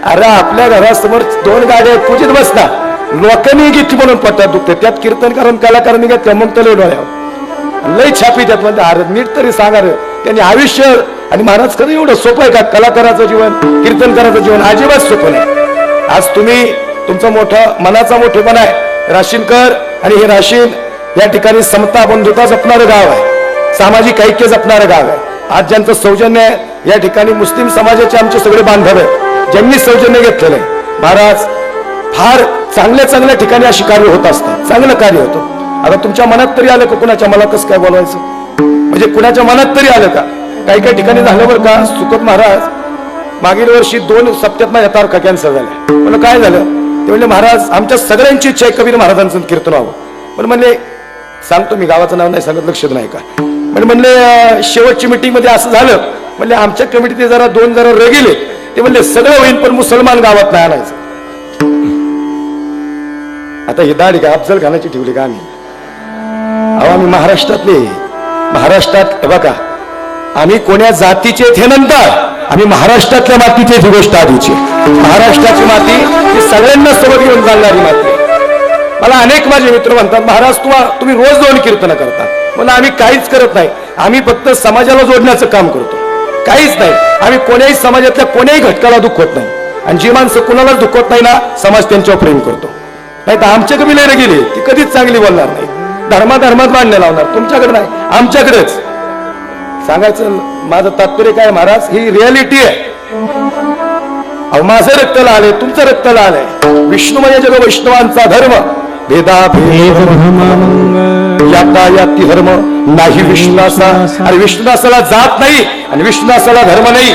अरे आपल्या घरासमोर 2 गाड्या पूजित बसला, लोकांनी घेतली म्हणून पट्ट्यात दुखते. त्यात कीर्तनकार कलाकारांनी घेतल्या मग तले डोळ्यावर लई छापी त्यात. म्हणजे अरे नीट तरी सांगा रे, त्यांनी आयुष्य. आणि महाराज खरं एवढं सोपं आहे का कलाकाराचं जीवन, कीर्तनकाराचं जीवन? अजिबात सोपं नाही. आज तुम्ही तुमचा मोठा मनाचा मोठेपणा आहे. राशीनकर आणि हे राशीन या ठिकाणी समता बंधुता जपणारं गाव आहे, सामाजिक ऐक्य जपणारं गाव आहे. आज ज्यांचं सौजन्य आहे या ठिकाणी मुस्लिम समाजाचे आमचे सगळे बांधव आहेत, ज्यांनी सौजन्य घेतलेलं आहे. महाराज फार चांगल्या ठिकाणी अशी कार्य होत असतात, चांगलं कार्य होतं. आता तुमच्या मनात तरी आलं का कुणाच्या, मला कसं काय बोलवायचं, म्हणजे कुणाच्या मनात तरी आलं का? काही ठिकाणी झालं बरं का. सुखद महाराज मागील वर्षी 2 सप्त्यात माझ्या तारखा कॅन्सर झाल्या. म्हणलं काय झालं? ते म्हणले महाराज आमच्या सगळ्यांची इच्छा आहे कबीर महाराजांचं कीर्तन व्हावं. पण म्हणले सांगतो मी गावाचं नाव नाही सांगत, लक्षात नाही का. म्हणले शेवटची मीटिंग मध्ये असं झालं. म्हणले आमच्या कमिटीत जरा 2 जरा रगिले. ते म्हणले सगळं होईल पण मुसलमान गावात नाही आणायचं. आता ही दाढी का अफजल खानाची ठेवली का आम्ही? अहो आम्ही महाराष्ट्रातले, महाराष्ट्रात बघा आम्ही कोण्या जातीचे हे नंतर, आम्ही महाराष्ट्रातल्या मातीची ही गोष्ट आधीची. महाराष्ट्राची माती ही सगळ्यांना सोबत घेऊन चालणारी माती. मला अनेक माझे मित्र म्हणतात महाराज तुम्ही रोज 2 कीर्तन करता. म्हणून आम्ही काहीच करत नाही, आम्ही फक्त समाजाला जोडण्याचं काम करतो, काहीच नाही. आम्ही कोण्याही समाजातल्या कोण्याही घटकाला दुखवत नाही. आणि जी माणसं कुणाला दुखवत नाही ना, समाज त्यांच्यावर प्रेम करतो. नाही तर आमच्या कमी लय गेली ती कधीच चांगली बोलणार नाही, धर्मात बांधणे लावणार. तुमच्याकडे नाही आमच्याकडेच. सांगायचं माझं तात्पर्य काय महाराज, ही रियालिटी आहे. अहो माझं रक्ताला आलंय, तुमचं रक्ताला आलंय. विष्णुमय जग वैष्णवांचा धर्म भेदाभेद यातायाती धर्म नाही विष्णुदासा. आणि विष्णुदासाला जात नाही आणि विष्णुदासाला धर्म नाही.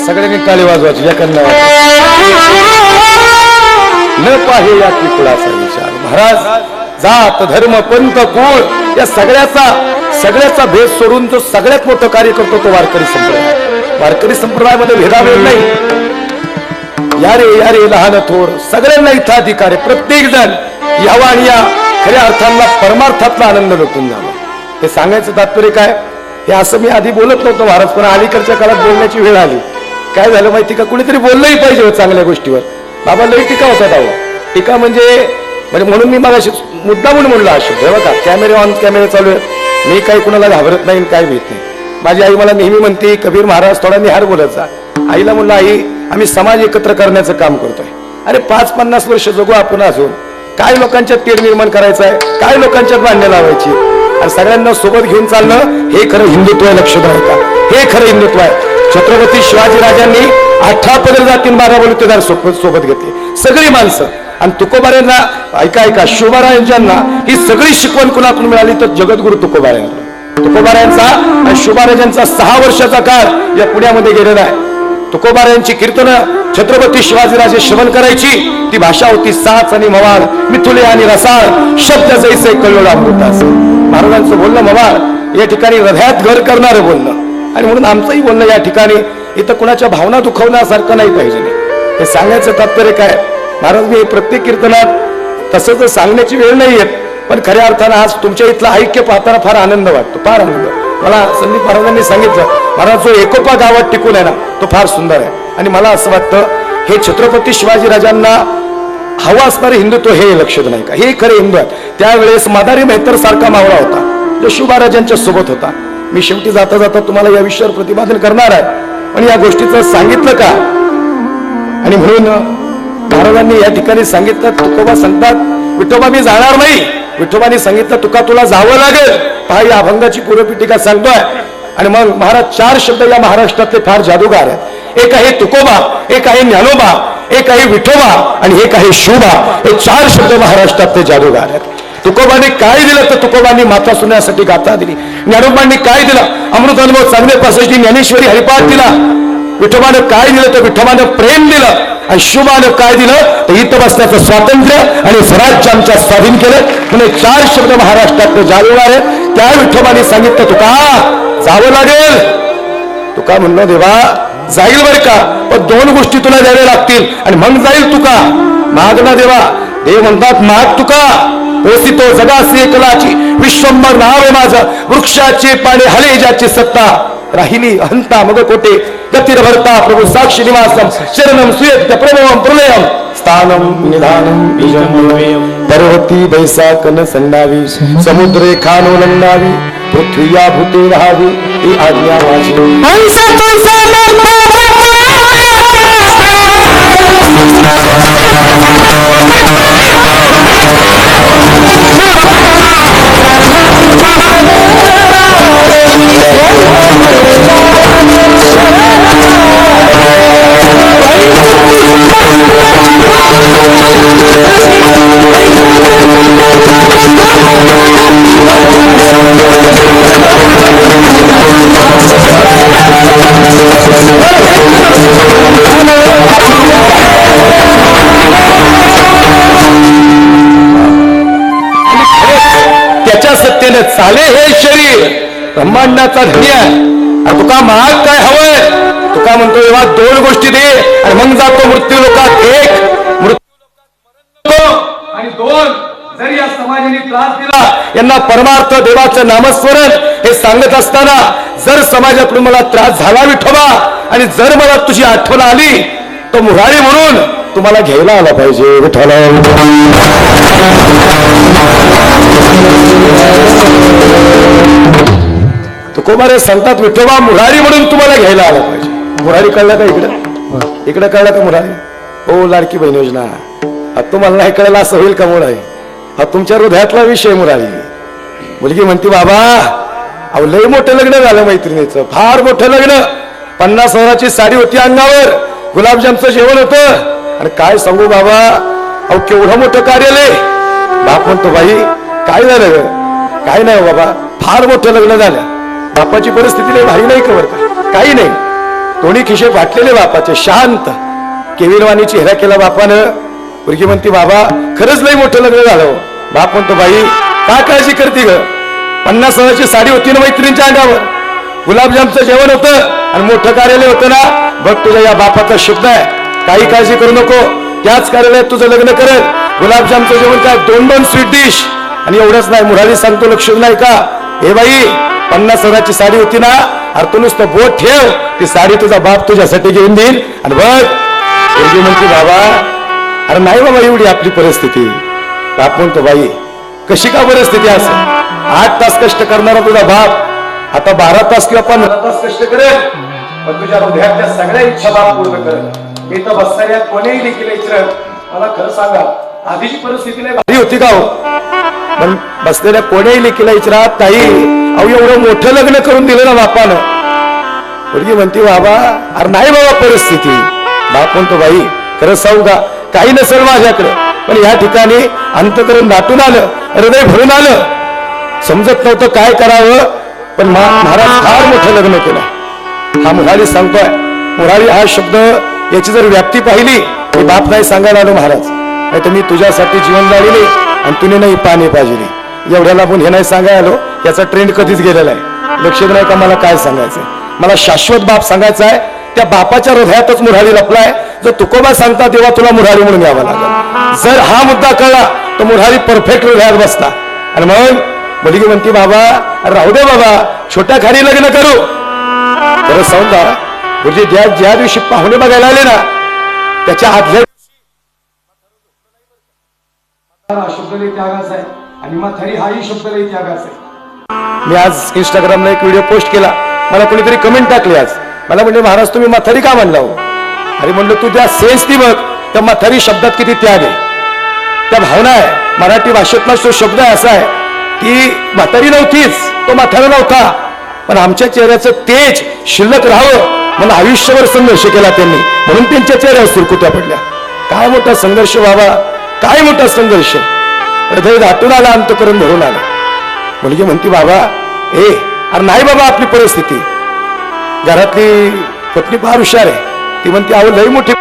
सगळ्यांनी टाळी वाजवायची एखादा न पाहे या कुळाचा विचार. महाराज जात धर्म पंथ कुळ या सगळ्याचा भेद सोडून जो सगळ्यात मोठं कार्य करतो तो वारकरी संप्रदाय. वारकरी संप्रदायामध्ये भेदाभेद नाही. यारे लहान थोर सगळ्यांना इथं अधिकार आहे. प्रत्येक जण यावा आणि या खऱ्या अर्थांना परमार्थातला आनंद लुटून जावा. हे सांगायचं तात्पर्य काय, हे असं मी आधी बोलत नव्हतो महाराज, पण अलीकडच्या काळात बोलण्याची वेळ आली. काय झालं माहिती का, कुणीतरी बोललंही पाहिजे चांगल्या गोष्टीवर. बाबा लई टीका होता दावा. टीका म्हणजे म्हणून मी मला मुद्दा म्हणून म्हणलं अशुभ बघा, कॅमेरे ऑन कॅमेरे चालू आहेत. मी काही कुणाला घाबरत नाही, काय भीत नाही. माझी आई मला नेहमी म्हणते, कबीर महाराज थोडा निहार बोलायचा. आईला म्हणलं, आई आम्ही समाज एकत्र करण्याचं काम करतोय. अरे 5-50 वर्ष जगू आपण अजून. काय लोकांच्यात तेढ निर्माण करायचं आहे, काय लोकांच्यात भांडणं लावायची, आणि सगळ्यांना सोबत घेऊन चालणं हे खरं हिंदुत्व आहे. लक्ष द्या का, हे खरं हिंदुत्व आहे. छत्रपती शिवाजी राजांनी 18 पदर जातीन 12 बलुतेदार सोबत घेतले, सगळी माणसं. आणि तुकोबाऱ्यांना ऐका शिवबारायांना ही सगळी शिकवण कुणातून मिळाली तर जगद्गुरु तुकोबाऱ्यांचा आणि शिवबाराजांचा 6 वर्षाचा काळ या पुण्यामध्ये गेलेला आहे. तुकोबाऱ्यांची कीर्तनं छत्रपती शिवाजीराजे श्रवण करायची. ती भाषा होती साच आणि मवाळ, मिथुले आणि रसाळ, शब्द जैसे कळोळा अमृतास. महाराजांचं बोलणं मवाळ, या ठिकाणी हृदयात घर करणारं बोलणं. आणि म्हणून आमचंही बोलणं या ठिकाणी इथं कुणाच्या भावना दुखवण्यासारखं नाही पाहिजे. हे सांगायचं तात्पर्य काय, महाराज मी प्रत्येक कीर्तनात तसं तर सांगण्याची वेळ नाही येत, पण खऱ्या अर्थानं आज तुमच्या इथलं ऐक्य पाहताना फार आनंद वाटतो, फार आनंद. मला संदीप महाराजांनी सांगितलं, महाराज जो एकोपा गावात टिकून आहे ना तो फार सुंदर आहे. आणि मला असं वाटतं हे छत्रपती शिवाजी राजांना हवं असणारे हिंदुत्व हे लक्षात नाही का, हे खरे हिंदू आहेत. त्यावेळेस मदारी मेहतर सारखा मावळा होता जो शिवबाराजांच्या सोबत होता. मी शेवटी जाता जाता तुम्हाला या विषयावर प्रतिपादन करणार आहे, पण या गोष्टीचं सांगितलं का. आणि म्हणून महाराजांनी या ठिकाणी सांगितलं, तुकोबा सांगतात विठोबा मी जाणार नाही. विठोबाने सांगितलं तुका तुला जावं लागेल. पहा या अभंगाची पूर्वपीठिका सांगतोय. आणि मग महाराज 4 शब्द या महाराष्ट्रातले फार जादूगार आहेत. एक आहे तुकोबा, एक आहे ज्ञानोबा, एक आहे विठोबा आणि एक आहे शिवबा. हे 4 शब्द महाराष्ट्रातले जादूगार आहेत. तुकोबांनी काय दिलं तर तुकोबांनी माता सुनण्यासाठी गाथा दिली. ज्ञानोबांनी काय दिलं, अमृत अनुभव चांगले पासष्टी ज्ञानेश्वरी हरिपाठ दिला. विठोबानं काय दिलं तर विठोबानं प्रेम दिलं. आणि शिवबानं काय दिलं तर इथं बसण्याचं स्वातंत्र्य आणि स्वराज्य आमच्या स्वाधीन केलं. म्हणून 4 शब्द महाराष्ट्रातले जादूगार आहेत. त्या विठोबाने सांगितलं तुका जावं लागेल. तुका म्हणलो देवा जाईल बर का, पण 2 गोष्टी तुला द्याव्या लागतील आणि मग जाईल तुका. माग ना देवा. देव म्हणतात माग तुका. ओसितो जगासी एकलाची विश्वंभर नाव आहे माझं. वृक्षाचे पाने हले ज्याची सत्ता, राहिली हंता मग कोटे गतीर भरता प्रभू साक्षी निवासम शरणम सुयत्य प्रभवम प्रलयम स्थानम निधानम बीजम पर्वती बैसाकन संडावी समुद्रे खानो नंदावी पृथ्वी या भूते राहावी ही आज्ञा माझी. त्याच्या सत्तेने चाले हे शरीर ब्रह्मांडाचा धनी आहे. आणि तुका महाग काय हवंय. तुका म्हणतो तेव्हा 2 गोष्टी दे आणि मग जातो मृत्यू लोकात. 1 मृत्यू लोकात आणि 2 जर या समाजाने त्रास दिला यांना परमार्थ देवाचं नामस्मरण हे सांगत असताना जर समाजाकडून मला त्रास झाला विठोबा आणि जर मला तुझी आठवण आली तो मुरारी म्हणून तुम्हाला घ्यायला आला पाहिजे विठ्ठला. तुकोबारे सांगतात विठोबा मुरारी म्हणून तुम्हाला घ्यायला आला पाहिजे. मुरारी कळला का इकडं कळला का मुरारी. हो लाडकी बहीण योजना. तुम्हाला नाही कळला असं होईल का. मुळ आहे हा तुमच्या हृदयातला विषय मुरारी. मुलगी म्हणते बाबा अहो लय मोठं लग्न झालं मैत्रिणीचं, फार मोठं लग्न. 50,000ची साडी होती अंगावर, गुलाबजामचं जेवण होतं आणि काय सांगू बाबा अहो केवढं मोठं कार्यालय. बाप म्हणतो बाई काय झालं. काय नाही बाबा फार मोठं लग्न झालं. बापाची परिस्थिती लय भारी नाही का बरं का. काही नाही. दोन्ही खिशे फाटलेले बापाचे. शांत केविनवाणी चेहरा केला बापानं. मुलगी म्हणती बाबा खरंच लय मोठं लग्न झालं. बाप म्हणतो बाई का काळजी करते ग. 50,000ची साडी होती ना मैत्रिणीच्या अंगावर, गुलाबजामचं जेवण होतं आणि मोठं कार्यालय होतं ना. बघ तुझ्या या बापाचा शब्द आहे, काही काळजी करू नको. त्याच कार्यालयात तुझं लग्न करेल. गुलाबजामचं जेवण काय 2-2 स्वीट डिश. आणि एवढंच नाही मुरारी सांगतो लक्ष नाही का. हे बाई 50,000ची साडी होती ना, अरे तू नुसतं बोट ठेव ती साडी तुझा बाप तुझ्यासाठी घेऊन देईल. आणि बघ मुलगी म्हणते बाबा अरे नाही बाबा एवढी आपली परिस्थिती. बाप म्हणतो बाई कशी का परिस्थिती असं. 8 तास कष्ट करणारा तुझा बाप आता 12 तास किंवा 15 तास कष्ट करेल, पण तुझ्या हृदयातल्या सगळ्या इच्छा बाप पूर्ण करेल. मी तर बसणाऱ्या कोणीही देखील इच्छा मला खरं सांगा आधीची परिस्थिती नाही भारी होती का हो. पण बसलेल्या कोणीही लेकीला इचरात ताई अहो एवढं मोठं लग्न करून दिलं ना बापानं. मुलगी म्हणते बाबा अरे नाही बाबा परिस्थिती. बाप म्हणतो बाई खरं सांगू का काही नसेल माझ्याकडे, पण या ठिकाणी अंतकरण दाटून आलं, हृदय भरून आलं, समजत नव्हतं काय करावं. पण महाराज फार मोठं लग्न केलं. हा मुरारी सांगतोय. मुरारी हा शब्द याची जर व्याप्ती पाहिली मी बाप नाही सांगायला आलो महाराज. नाही तर मी तुझ्यासाठी जीवन जाळले आणि तुने नाही पाणी पाहिजे एवढ्याला आपण हे नाही सांगायला आलो. याचा ट्रेंड कधीच गेलेला आहे. लक्षात नाही का मला काय सांगायचंय. मला शाश्वत बाप सांगायचा आहे. त्या बापाच्या हृदयातच मुरारी लपलाय. जर तुकोबा सांगता तेव्हा तुला मुरारी म्हणून यावं लागेल. जर हा मुद्दा कळला तर मुरारी परफेक्ट हृदयात बसला. आणि मग मुलगी म्हणती बाबा राहू दे बाबा छोट्या खाली लग्न करू. खरं सांगा म्हणजे ज्या दिवशी पाहुणे बघायला आले ना त्याच्या आदल्या शब्द लई त्यागाचा आहे आणि म्हातारी हाही शब्द लई त्यागाचा आहे. मी आज इंस्टाग्रामला एक व्हिडिओ पोस्ट केला. मला कोणीतरी कमेंट टाकली आज. मला म्हणजे महाराज तुम्ही म्हातारी का म्हणला हो. अरे म्हणलं तू त्या सेन्स ती बघ त्या म्हातारी शब्दात किती त्याग आहे, त्या भावना आहे. मराठी भाषेतला तो शब्द असा आहे ती म्हातारी नव्हतीच, तो म्हातारा नव्हता, पण आमच्या चेहऱ्याचं तेज शिल्लक राहावं म्हणून आयुष्यभर संघर्ष केला त्यांनी, म्हणून त्यांच्या चेहऱ्यावर सुरकुत्या पडल्या. काय मोठा संघर्ष बाबा, काय मोठा संघर्ष. हृदय दाटून आला, अंतकरण भरून आला. मुलगी म्हणती बाबा अरे नाही बाबा आपली परिस्थिती. घरातली पत्नी फार हुशार आहे. ती म्हणते अहो लई मोठी.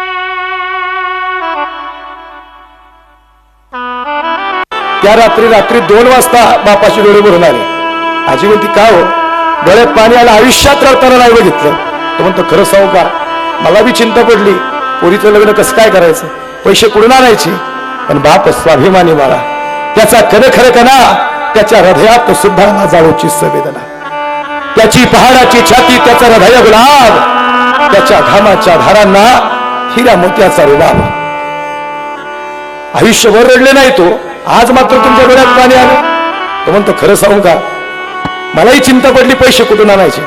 त्या रात्री 2 वाजता बापाची डोळे भरून आले. आजी म्हणती का हो. डोळ्यात पाणी आलं, आयुष्यात रडताना नाही बघितलं. तो म्हणतो खरं सांगू का, मला बी चिंता पडली, पोरीचं लग्न कसं काय करायचं, पैसे कुठून आणायचे. पण बाप स्वाभिमानी बाळा, त्याचा खरं कणा, त्याच्या हृदयात सुद्धा नाजाळूची संवेदना, त्याची पहाडाची छाती, त्याचा हृदय गुलाब, त्याच्या घामाच्या धारांना हिरा मोत्याचा रुबाब. आयुष्यभर रडले नाही तो, आज मात्र तुमच्या डोळ्यात पाणी आलं. तो म्हणतो खरं सांगू का, मलाही चिंता पडली पैसे कुठून आणायचे,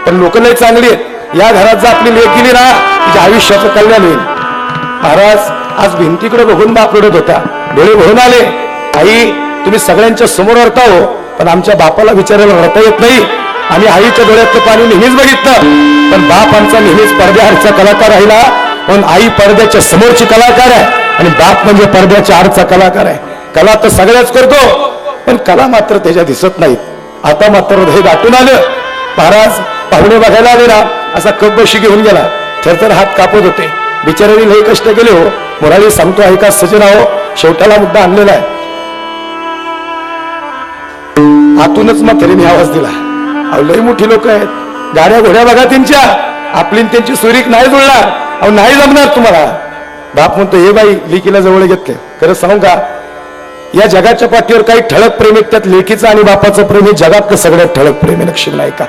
पण लोक लय चांगली आहेत. या घरात जर आपली लेक गेली ना, तिच्या आयुष्याचं कल्याण होईल. महाराज आज भिंतीकडे बघून बाप रडत होता, डोळे भरून आले. आई तुम्ही सगळ्यांच्या समोर रडता हो, पण आमच्या बापाला विचारायला रडता येत नाही. आम्ही आईच्या डोळ्यातलं पाणी नेहमीच बघितलं, पण बाप आमचा नेहमीच पडद्याआडचा कलाकार राहिला. म्हणून आई पडद्याच्या समोरची कलाकार आहे आणि बाप म्हणजे पडद्याच्या आडचा कलाकार आहे. कला तर सगळ्याच करतो, पण कला मात्र त्याच्या दिसत नाहीत. आता मात्र हृदय दाटून आलं. महाराज पाहुणे बघायला आले ना, असा कप बशी घेऊन गेला, थरथर हात कापत होते. बिचारांनी लई कष्ट केले हो. मुरारी सांगतो ऐका सजना हो, शेवटाला मुद्दा आणलेला आहे. आतूनच म्हातारीने आवाज दिला, अहो लई मोठी लोक आहेत, गाड्या घोड्या बघा त्यांच्या, आपली त्यांची सुरीक नाही जुळणार, अहो नाही जमणार तुम्हाला. बाप म्हणतो हे बाई लेकीला जवळ घेतले. खरं सांगू का, या जगाच्या पाठीवर काही ठळक प्रेम आहेत, त्यात लेकीचं आणि बापाचं प्रेम हे जगातलं सगळ्यात ठळक प्रेम आहे. लक्षात नाही का,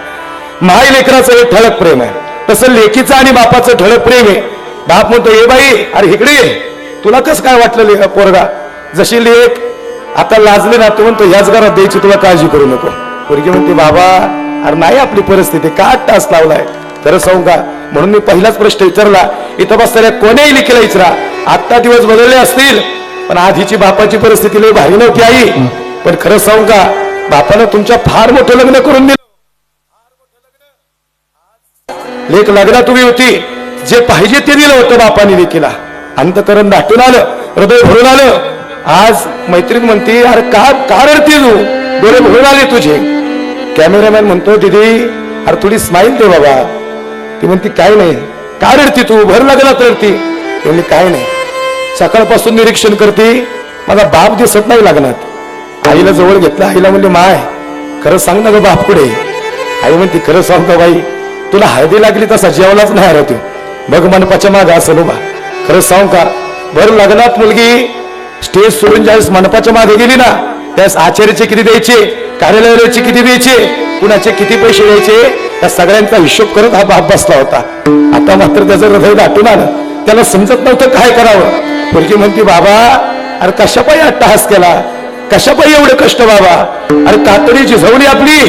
माई लेकराचं हे ठळक प्रेम आहे, तसं लेकीचं आणि बापाचं ठळक प्रेम आहे. बाप म्हणतो हे बाई अरे इकडे ये, तुला कसं काय वाटलं पोरगा, जशी लेक आता लाजले ना, तू म्हणतो याच घरात द्यायची, तुला काळजी करू नको. पोरगी म्हणते बाबा अरे नाही आपली परिस्थिती, का टास लावलाय. खरं सांगू का, म्हणून मी पहिलाच प्रश्न विचारला, इथं बसणाऱ्या कोणीही लेकीला विचारा, आता दिवस बदलले असतील, पण आधीची बापाची परिस्थिती लई भारी नव्हती आई. पण खरं सांगू का, बापानं तुमच्या फार मोठं लग्न करून दिलं. लेक लग्नात उभी होती, जे पाहिजे ते दिलं होतं बापाने लेकीला. अंतकरण दाटून आलं, हृदय भरून आलं. आज मैत्रीण म्हणते अरे का रडती तू, डोळे भरून आले तुझे. कॅमेरामॅन म्हणतो दीदी अरे थोडी स्माईल दे बाबा. ती म्हणते काय नाही, का रडती तू, भर लग्नात रडती. म्हणली काय नाही, सकाळपासून निरीक्षण करते, माझा बाप दिसत नाही लग्नात. आईला जवळ घेतलं, आईला म्हणले माय खरं सांग ना ग बाप कुठे. आई म्हणते खरं सांगतो बाई, तुला हळदी लागली तसा जेवलाच नाही राहतो, बघ मंडपाच्या मागे असं उभा. खरं सांग का, भर लग्नात मुलगी स्टेज सोडून ज्यावेळेस मंडपाच्या मागे गेली ना, त्यावेळेस आचार्याचे किती द्यायचे, कार्यालयाचे किती द्यायचे, कुणाचे किती पैसे द्यायचे, त्या सगळ्यांचा हिशोब करत हा बाप बसला होता. आता मात्र त्याचं हृदय दाटून आलं, त्याला समजत नव्हतं काय करावं. मुलगी म्हणते बाबा अरे कशापायी अट्टहास केला, कशापायी एवढे कष्ट बाबा, अरे तातडी झिजवली आपली.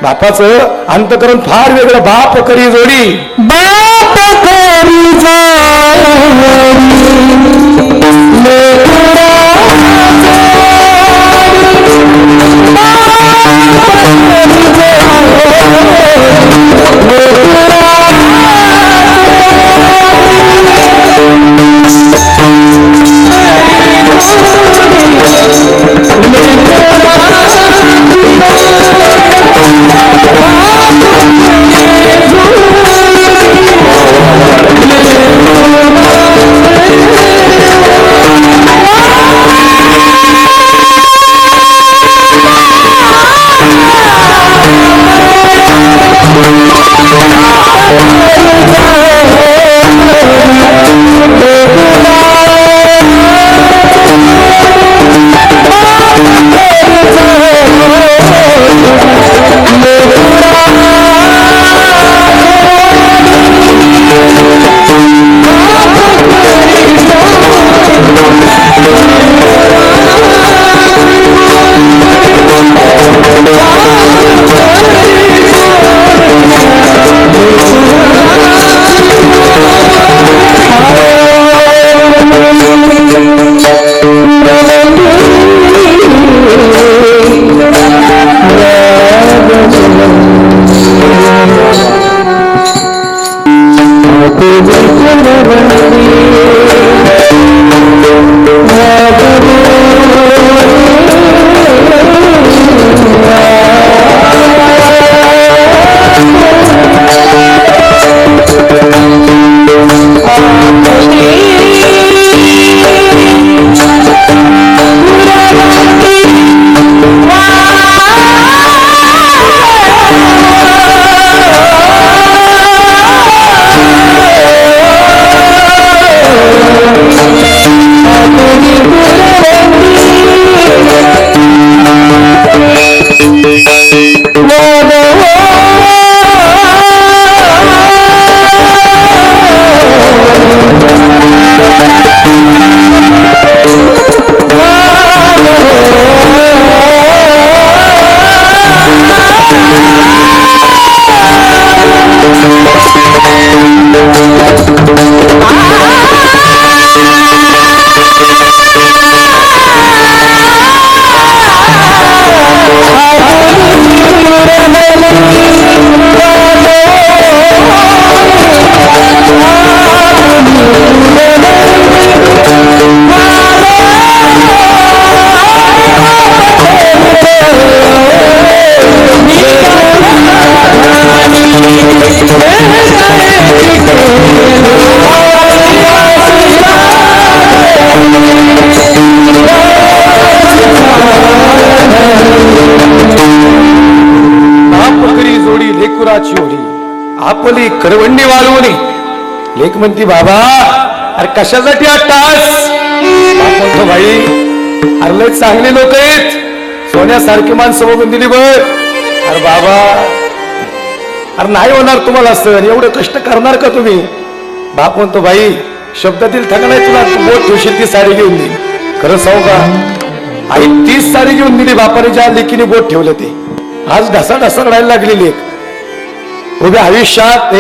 बापाचं अंतकरण फार वेगळं. बाप करी जोडी, बाप करी मजुराची ओढी आपली करवंडी वाळवणी. लेख म्हणती बाबा अरे कशासाठी टास. बाप म्हणतो भाई अरे लय चांगली लोक आहेत, सोन्यासारखी माणसं बघून दिली बघ. अरे बाबा अरे नाही होणार तुम्हाला सण, एवढं कष्ट करणार का तुम्ही. बाप म्हणतो भाई शब्दातील ठगा नाही तुला, तू बोट ठेवशील ती साडी घेऊन दिली. खरं सांगू का आई तीच साडी घेऊन दिली बापाने ज्या लेकीने बोट ठेवलं ते. आज ढसा ढसा रडायला लागली लेक. उभ्या आयुष्यात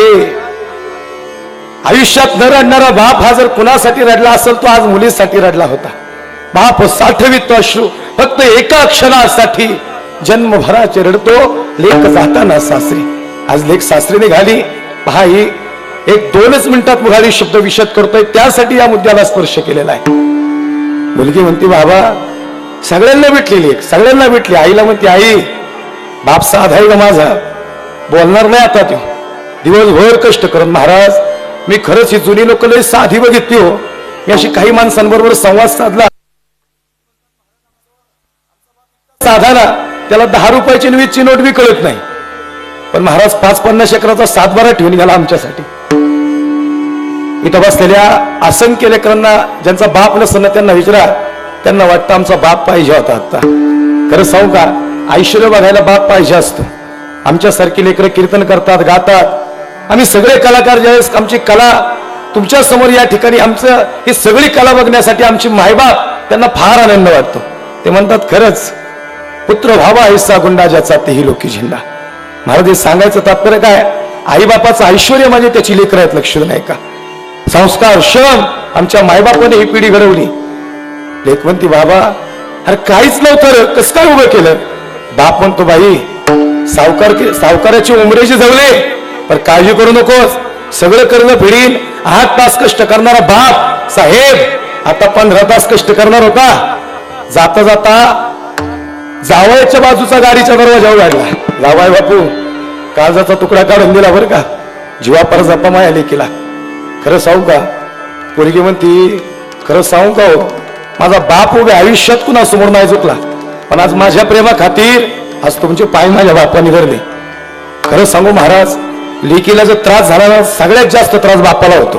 आयुष्यात न रडणारा बाप हा जर कुणासाठी रडला असेल तो आज मुलीसाठी रडला होता. बाप साठवित अश्रू फक्त एका क्षणासाठी, जन्मभराचे रडतो लेक जाताना सासरी. आज लेक सासरी निघाली पहा, ही एक 2च मिनिटात मुलाली शब्द विशद करतोय, त्यासाठी या मुद्द्याला स्पर्श केलेला आहे. मुलगी म्हणते बाबा सगळ्यांना भेटली लेक, सगळ्यांना भेटली. आईला म्हणते आई बाप साधा आहे का माझा, बोलणार नाही आता तो, दिवसभर कष्ट करत. महाराज मी खरंच ही जुनी लोक लय साधी बघितली हो. मी अशी काही माणसांबरोबर संवाद साधला, साधा ना त्याला 10 रुपयाची 20ची नोट बी कळत नाही. पण महाराज 5-50 एकराचा 7-12 ठेवून गेला आमच्यासाठी. इथं बसलेल्या असंख्य लेकरांना ज्यांचा बाप नसतं ना त्यांना विचारा, त्यांना वाटतं आमचा बाप पाहिजे होता. आता खरं सांगू का ऐश्वर्य बघायला बाप पाहिजे असतो. आमच्यासारखी लेकरं कीर्तन करतात, गातात. आम्ही सगळे कलाकार ज्यावेळेस आमची कला तुमच्या समोर या ठिकाणी, आमचं ही सगळी कला बघण्यासाठी आमची मायबाप त्यांना फार आनंद वाटतो. ते म्हणतात खरंच पुत्र व्हावा ऐसा गुंडा ज्याचा तेही लोकी झेंडा. महाराज सांगायचं तात्पर्य काय, आई बापाचं ऐश्वर्य म्हणजे त्याची लेकरं आहेत, लक्ष नाही का. संस्कार श्रम आमच्या मायबापाने ही पिढी घडवली. लेक म्हणती बाबा अरे काहीच नव्हतं कसं काय उभं केलं. बाप म्हणतो बाई सावकाराची उमरेची जवळे, पण काळजी करू नकोस, सगळं कर्ज फेडील. 8 तास कष्ट करणारा बाप साहेब आता 15 तास कष्ट करणार होता. जाता जाता जावयाच्या बाजूचा गाडीच्या दरवाजावर गाडला. जावाय बापू काळजाचा तुकडा काढून दिला बरं का, जीवापर जपा माया लेकीला. खरं सांगू का पोरगी म्हणती खरं सांगू का हो, माझा बाप उभे आयुष्यात कुणासमोर नाही झुकला, पण आज माझ्या प्रेमा खातीर आज तुमचे पाय माझ्या बापाने धरले. खरं सांगू महाराज लेकीला जर त्रास झाला ना सगळ्यात जास्त त्रास बापाला होतो.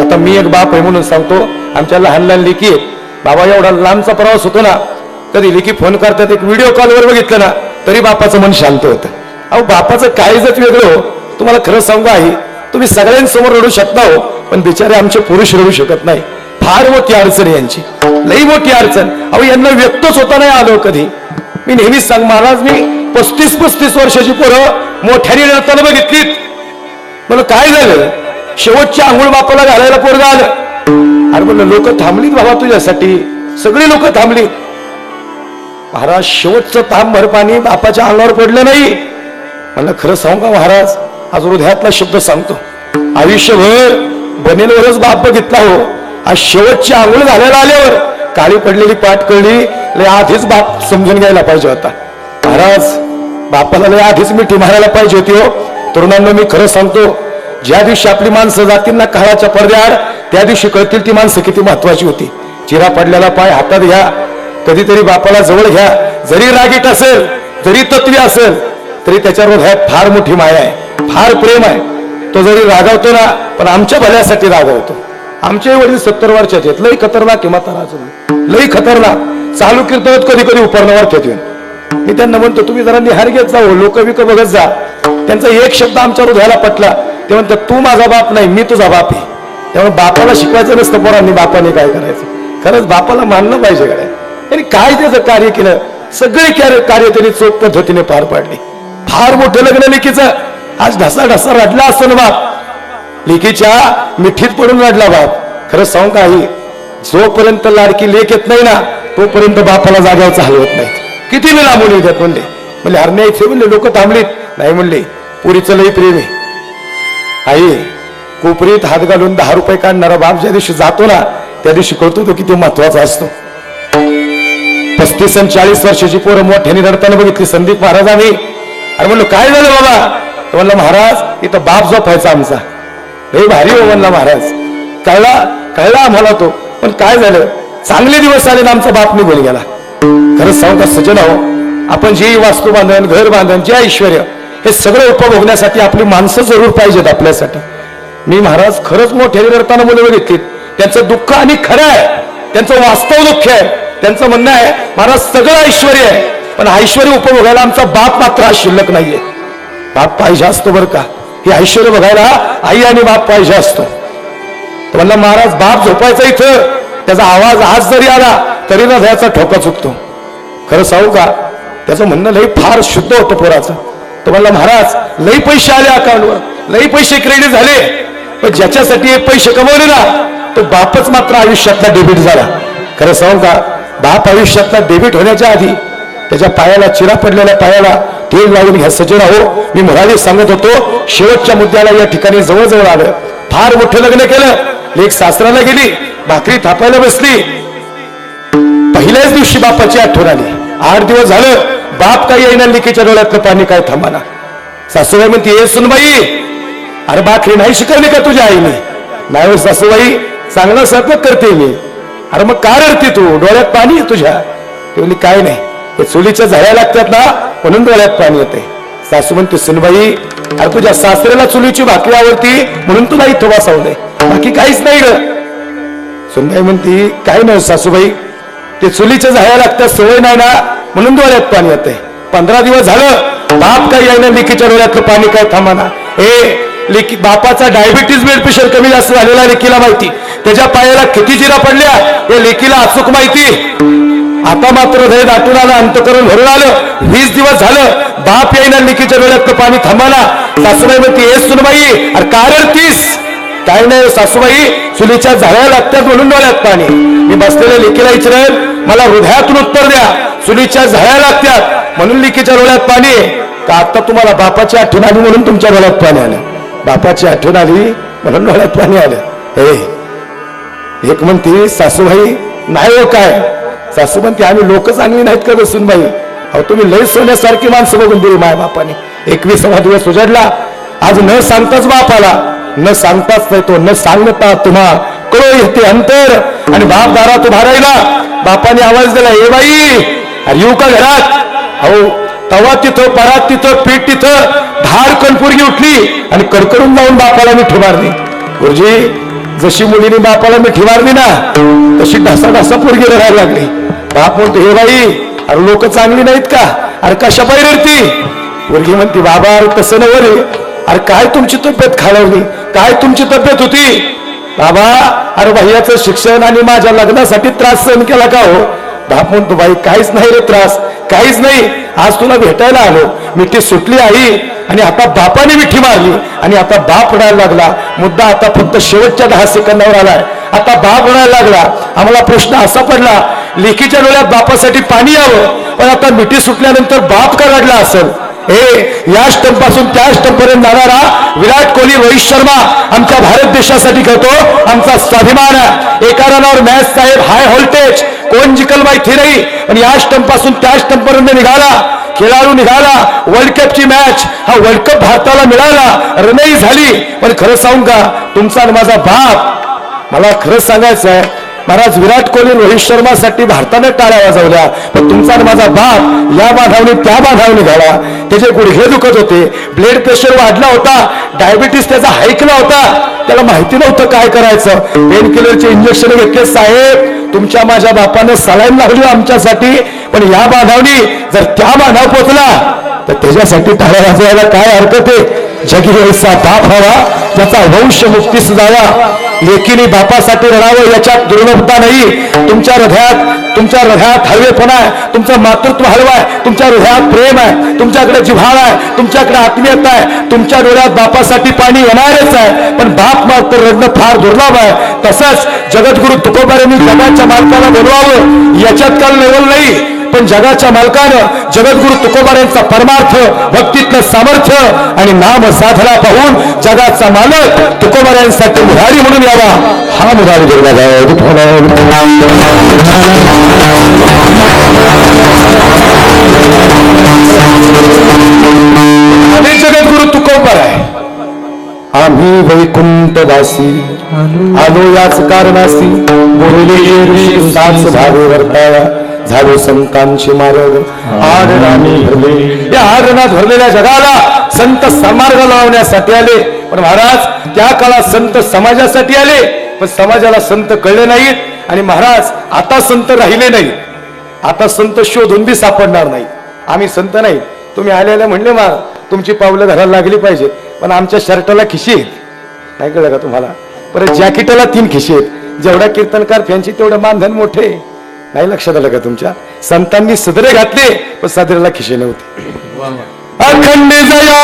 आता मी एक बाप आहे म्हणून सांगतो, आमच्या लहान लहान लेकी आहेत. बाबा एवढा लांबचा प्रवास होतो ना, कधी लेकी फोन करतात, एक व्हिडिओ कॉलवर बघितलं ना तरी बापाचं मन शांत होतं. अहो बापाचं काळीजच वेगळं हो. तुम्हाला खरं सांगू आहे, तुम्ही सगळ्यांसमोर रडू शकता हो, पण बिचारे आमचे पुरुष रडू शकत नाही. फार मोठी अडचण आहे यांची, लई मोठी अडचण. अहो यांना व्यक्तच होता नाही आलो कधी. मी नेहमीच सांग महाराज, मी 35-35 वर्षाची पोरं मोठ्याने रडताना बघितलीत. मला काय झालं, शेवटची आंघोळ बापाला घालायला पोरगा आलं. अरे म्हणलं लोक थांबलीत बाबा तुझ्यासाठी, सगळी लोक थांबलीत. महाराज शेवटचं तांब भर पाणी बापाच्या अंगावर पडलं नाही. म्हणलं खरं सांगू का महाराज, आज हृदयातला शब्द सांगतो, आयुष्यभर बनेलवरच बाप बघितला हो. आज शेवटची आंघोळ घालायला आल्यावर काळी पडलेली पाठ कळली, लय आधीच बाप समजून घ्यायला पाहिजे होता. महाराज बापाला लय आधीच मिठी मारायला पाहिजे होती हो. तरुणांना मी खरं सांगतो, ज्या दिवशी आपली माणसं जातील ना काळाच्या पडद्याआड, त्या दिवशी कळतील ती माणसं किती महत्वाची होती. चिरा पडलेला पाय हातात घ्या, कधीतरी बापाला जवळ घ्या. जरी रागीट असेल, जरी तत्वी असेल, तरी त्याच्या हृदयात फार मोठी माया आहे, फार प्रेम आहे. तो जरी रागावतो ना, पण आमच्या भल्यासाठी रागावतो. आमचे वडील 70 वर्षाचे आहेत, लई खतरनाक आहे म्हातारा, लई खतरनाक. चालू कीर्तनात कधी कधी उपरणावर ठेवून मी त्यांना म्हणतो तुम्ही जरा निहार घेत जाऊ, लोक विक बघत जा. त्यांचा एक शब्द आमच्या हृदयाला पटला. ते म्हणतात तू माझा बाप नाही, मी तुझा बाप आहे. त्यामुळे बापाला शिकवायचं नसतं पोरांनी बापाने काय करायचं. खरंच बापाला मानलं पाहिजे. काय त्यांनी काय त्याचं कार्य केलं, सगळे कार्य त्यांनी चोख पद्धतीने पार पाडले. फार मोठं लग्न लेकीचं. आज ढसा ढसा रडला असतो ना बाप, लेकीच्या मिठीत पडून रडला बाप. खरं सांगू का आई, जोपर्यंत लाडकी लेक येत नाही ना तोपर्यंत बापाला जाग्यावरच हलवत नाही. किती मी लांबून येतात म्हणले हरण्या इथे म्हणले लोक थांबलीत नाही, म्हणले पुरीचं लई प्रेम आहे. आई कोपरीत हात घालून 10 रुपये काढणारा बाप ज्या दिवशी जातो ना त्या दिवशी कळतो तो किती महत्वाचा असतो. 35 आणि 40 वर्षाची पोरं मोठ्याने रडताना बघितली. संदीप महाराज आम्ही, अरे म्हणलो काय झालं बाबा, तर म्हणलं महाराज इथं बाप झोपायचा आमचा, लई भारी हो म्हणला महाराज. कळला आम्हाला तो, पण काय झालं, चांगले दिवस आले ना आमचा बाप निघून गेला. खरंच सांगू का सज्जन हो, आपण जे वास्तू बांधन, घर बांधन, जे ऐश्वर्य हे सगळं उपभोगण्यासाठी आपली माणसं जरूर पाहिजेत आपल्यासाठी. मी महाराज खरंच मोठ्या रडताना मुलं बघितलीत, त्यांचं दुःख आणि खरं आहे, त्यांचं वास्तव दुःख आहे. त्यांचं म्हणणं आहे महाराज सगळं ऐश्वर आहे, पण ऐश्वर उपभोगायला आमचा बाप मात्र हा शिल्लक नाहीये. बाप पाहिजे असतो बरं का, हे ऐश्वर बघायला आई आणि बाप पाहिजे असतो. तर म्हणला महाराज बाप झोपायचा इथं, त्याचा आवाज आज जरी आला तरी ना हृदयाचा ठोका चुकतो. खरं सांगू का, त्याचं म्हणणं लई फार शुद्ध होतं पोराचं. तर म्हणला महाराज लई पैसे आले अकाउंटवर, लई पैसे क्रेडिट झाले, पण ज्याच्यासाठी हे पैसे कमवले ना तो बापच मात्र आयुष्यातला डेबिट झाला. खरं सांगू का, बाप आयुष्यातला डेबिट होण्याच्या आधी त्याच्या पायाला, चिरा पडलेल्या पायाला तेल लावून घ्या सज्जन हो. मी मुरारी सांगत होतो, शेवटच्या मुद्द्याला या ठिकाणी जवळजवळ आलं. फार मोठं लग्न केलं, लेक सासराला गेली, भाकरी थापायला बसली. पहिल्याच दिवशी बापाची आठवण आली. 8 दिवस झालं बाप काही येईना, लेकीच्या डोळ्यातलं पाणी काय थांबाना. सासूबाई म्हणते ए सुनबाई, अरे भाकरी नाही शिकवली का तुझ्या आईने? नाही सासूबाई, चांगला स्वयंपाक करते मी. अरे मग का रडते तू, डोळ्यात पाणी आहे तुझ्या? ती म्हणली काय नाही, ते चुलीच्या झळ्या लागतात ना म्हणून डोळ्यात पाणी येते. सासू म्हणते सुनबाई, अरे तुझ्या सासऱ्याला चुलीची भाकरी आवडती म्हणून तुला इथं बसवलंय, बाकी काहीच नाही ग. सुनबाई म्हणती काय नाही सासूबाई, ते चुलीच्या झळ्या लागतात, सवय नाही ना म्हणून डोळ्यात पाणी येते. 15 दिवस झालं बाप काही आहे ना, लेकीच्या डोळ्यातलं पाणी काय थांबाना. लेकी बापाचा डायबिटीज ब्लड प्रेशर कमी जास्त झालेला लेकीला माहिती, त्याच्या पायाला किती जिरा पडल्या हे लेकीला अचूक माहिती. आता मात्र हृदय दाटून आलं, अंतकरण भरून आलं. 20 दिवस झालं बाप येईना, लेकीच्या डोळ्यातलं पाणी थांबाना. सासूबाई म्हणते ए सुनबाई, अरे का रडतीस? काय नाही सासूबाई, चुलीच्या झाड्या लागतात म्हणून डोळ्यात पाणी. मी बसलेल्या लेकीला विचारेल, मला हृदयातून उत्तर द्या, चुलीच्या झाड्या लागतात म्हणून लेकीच्या डोळ्यात पाणी का आता तुम्हाला बापाची आठवण आली म्हणून तुमच्या डोळ्यात पाणी आलं? बापाची आठवण आली म्हणून डोळ्यात पाणी आलं. एक म्हणते सासूबाई नाही हो काय? सासू म्हणते आम्ही लोक चांगली नाहीत का सुनबाई? अहो तुम्ही लय सोन्यासारखी माणसं बघून दिली माय बापाने. 21वा दिवस उजाडला, आज न सांगताच बाप आला, न सांगताच नाही तो, न सांगता तुम्हा कळो येते अंतर. आणि बाप दारात उभा राहिला, बापाने आवाज दिला ए बाई, अरे येऊ का घरात? अहो तवा तिथं, परात तिथं, पीठ तिथं, धार कणपुरगी उठली आणि कडकडून जाऊन बापाला मिठी मारली. गुरुजी जशी मुलीने बापाला मिठी मारली ना तशी ढासा ढासा पोरगी रडायला लागली. बाप म्हणतो हे बाई, अरे लोक चांगली नाहीत का? अरे कशा पायी रडती? पोरगी म्हणते बाबा अरे तसं नव्हे रे, अरे काय तुमची तब्येत खालावली, काय तुमची तब्येत होती? बाबा अरे भैयाचं शिक्षण आणि माझ्या लग्नासाठी त्रास सहन केला का हो? बाप म्हणतो बाई काहीच नाही रे त्रास, काहीच नाही, आज तुला भेटायला आलो, मिठी सुटली आई आणि आता बापाने मिठी मारली आणि आता बाप रडायला लागला. मुद्दा आता फक्त शेवटच्या 10 सेकंदावर आलाय. आता बाप रडायला लागला. आम्हाला प्रश्न असा पडला, लेकीच्या डोळ्यात बापासाठी पाणी यावं, पण आता मिठी सुटल्यानंतर बाप का रडला असेल? या स्टंप पासून त्या स्टंप पर्यंत जाणारा विराट कोहली, रोहित शर्मा आमच्या भारत देशासाठी खेळतो, आमचा स्वाभिमान आहे. एका रनावर मॅच साहेब, हाय व्होल्टेज, कोण जिंकल माहिती नाही, पण या स्टंप पासून त्या स्टंप पर्यंत निघाला, खेळाडू निघाला. वर्ल्ड कपची मॅच, हा वर्ल्ड कप भारताला मिळाला, रनई झाली. पण खरं सांगू का, तुमचा आणि माझा बाप, मला खरं सांगायचं आहे महाराज, विराट कोहली, रोहित शर्मासाठी भारताने टाळ्या वाजवल्या, पण तुमचा आणि माझा बाप या बाधावने त्या बाधावने निघाला. त्याचे गुडघे दुखत होते, ब्लड प्रेशर वाढला होता, डायबिटीस त्याचा हायकला होता, त्याला माहिती नव्हतं काय करायचं. पेन किलरचे इंजेक्शन घेतले साहेब, तुमच्या माझ्या बापानं सलाईन लावली आमच्यासाठी, पण या बाधावनी जर त्या बाधा पोचला तर त्याच्यासाठी टाळ्या वाजवायला काय हरकत आहे? जगी वैसा बाप हवा त्याचा वंश मुक्तीस जावा. लेकीने बापासाठी रडावं याच्यात दुर्लभता नाही. तुमच्या हृदयात हळवेपणा आहे, तुमचं मातृत्व हळवं आहे, तुमच्या हृदयात प्रेम आहे, तुमच्याकडे जिव्हाळा आहे, तुमच्याकडे आत्मीयता आहे, तुमच्या डोळ्यात बापासाठी पाणी येणारच आहे, पण बाप मात्र रडणं फार दुर्लभ आहे. तसंच जगद्गुरु तुकोबारांनी जगाच्या मालकाला बोलवावं याच्यात काल लेवल नाही, पण जगाच्या मालकानं जगद्गुरु तुकोबारांचा परमार्थ, भक्तीतलं सामर्थ्य आणि नाम साधना पाहून जगाचा मालक तुकोबारांसाठी मुरारी म्हणून यावा, हा मुरारी दुर्गा आणि जगद्गुरु तुकोबार आहे. आम्ही वैकुंठवासी आलो याच कारणासी, बोलले ऋषी साच भावे वर्तावा, झालो संतांची मार्ग आडनामी भरले. या आडना भरलेल्या जगाला संत सन्मार्ग लावण्यासाठी आले. पण महाराज त्या काळात संत समाजासाठी आले, पण समाजाला संत कळले नाहीत. आणि महाराज आता संत राहिले नाही, आता संत शोधून बी सापडणार नाही. आम्ही संत नाही. तुम्ही आलेल्या म्हणले महाराज तुमची पावलं घराला लागली पाहिजेत, पण आमच्या शर्टाला खिशी आहेत. नाही कळलं का तुम्हाला? परत जॅकेटाला 3 खिशी आहेत. जेवढा कीर्तनकार फॅन्सी तेवढं मानधन मोठे. नाही लक्षात आलं का तुमच्या? संतांनी सदरे घातले पण सदरेला खिशे नव्हते. अखंड जया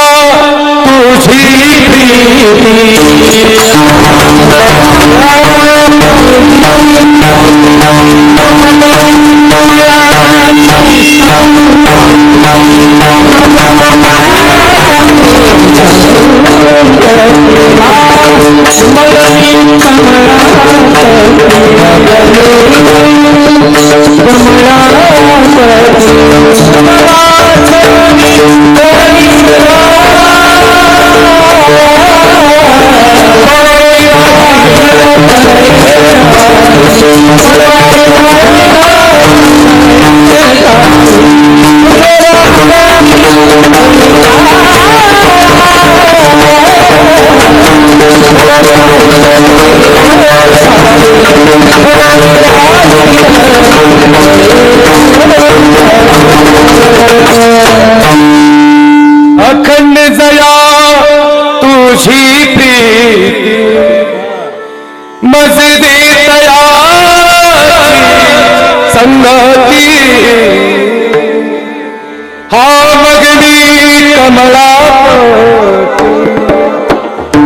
अखंड जया तुझी प्रीती मजदे तया संगती हा मगनी कमला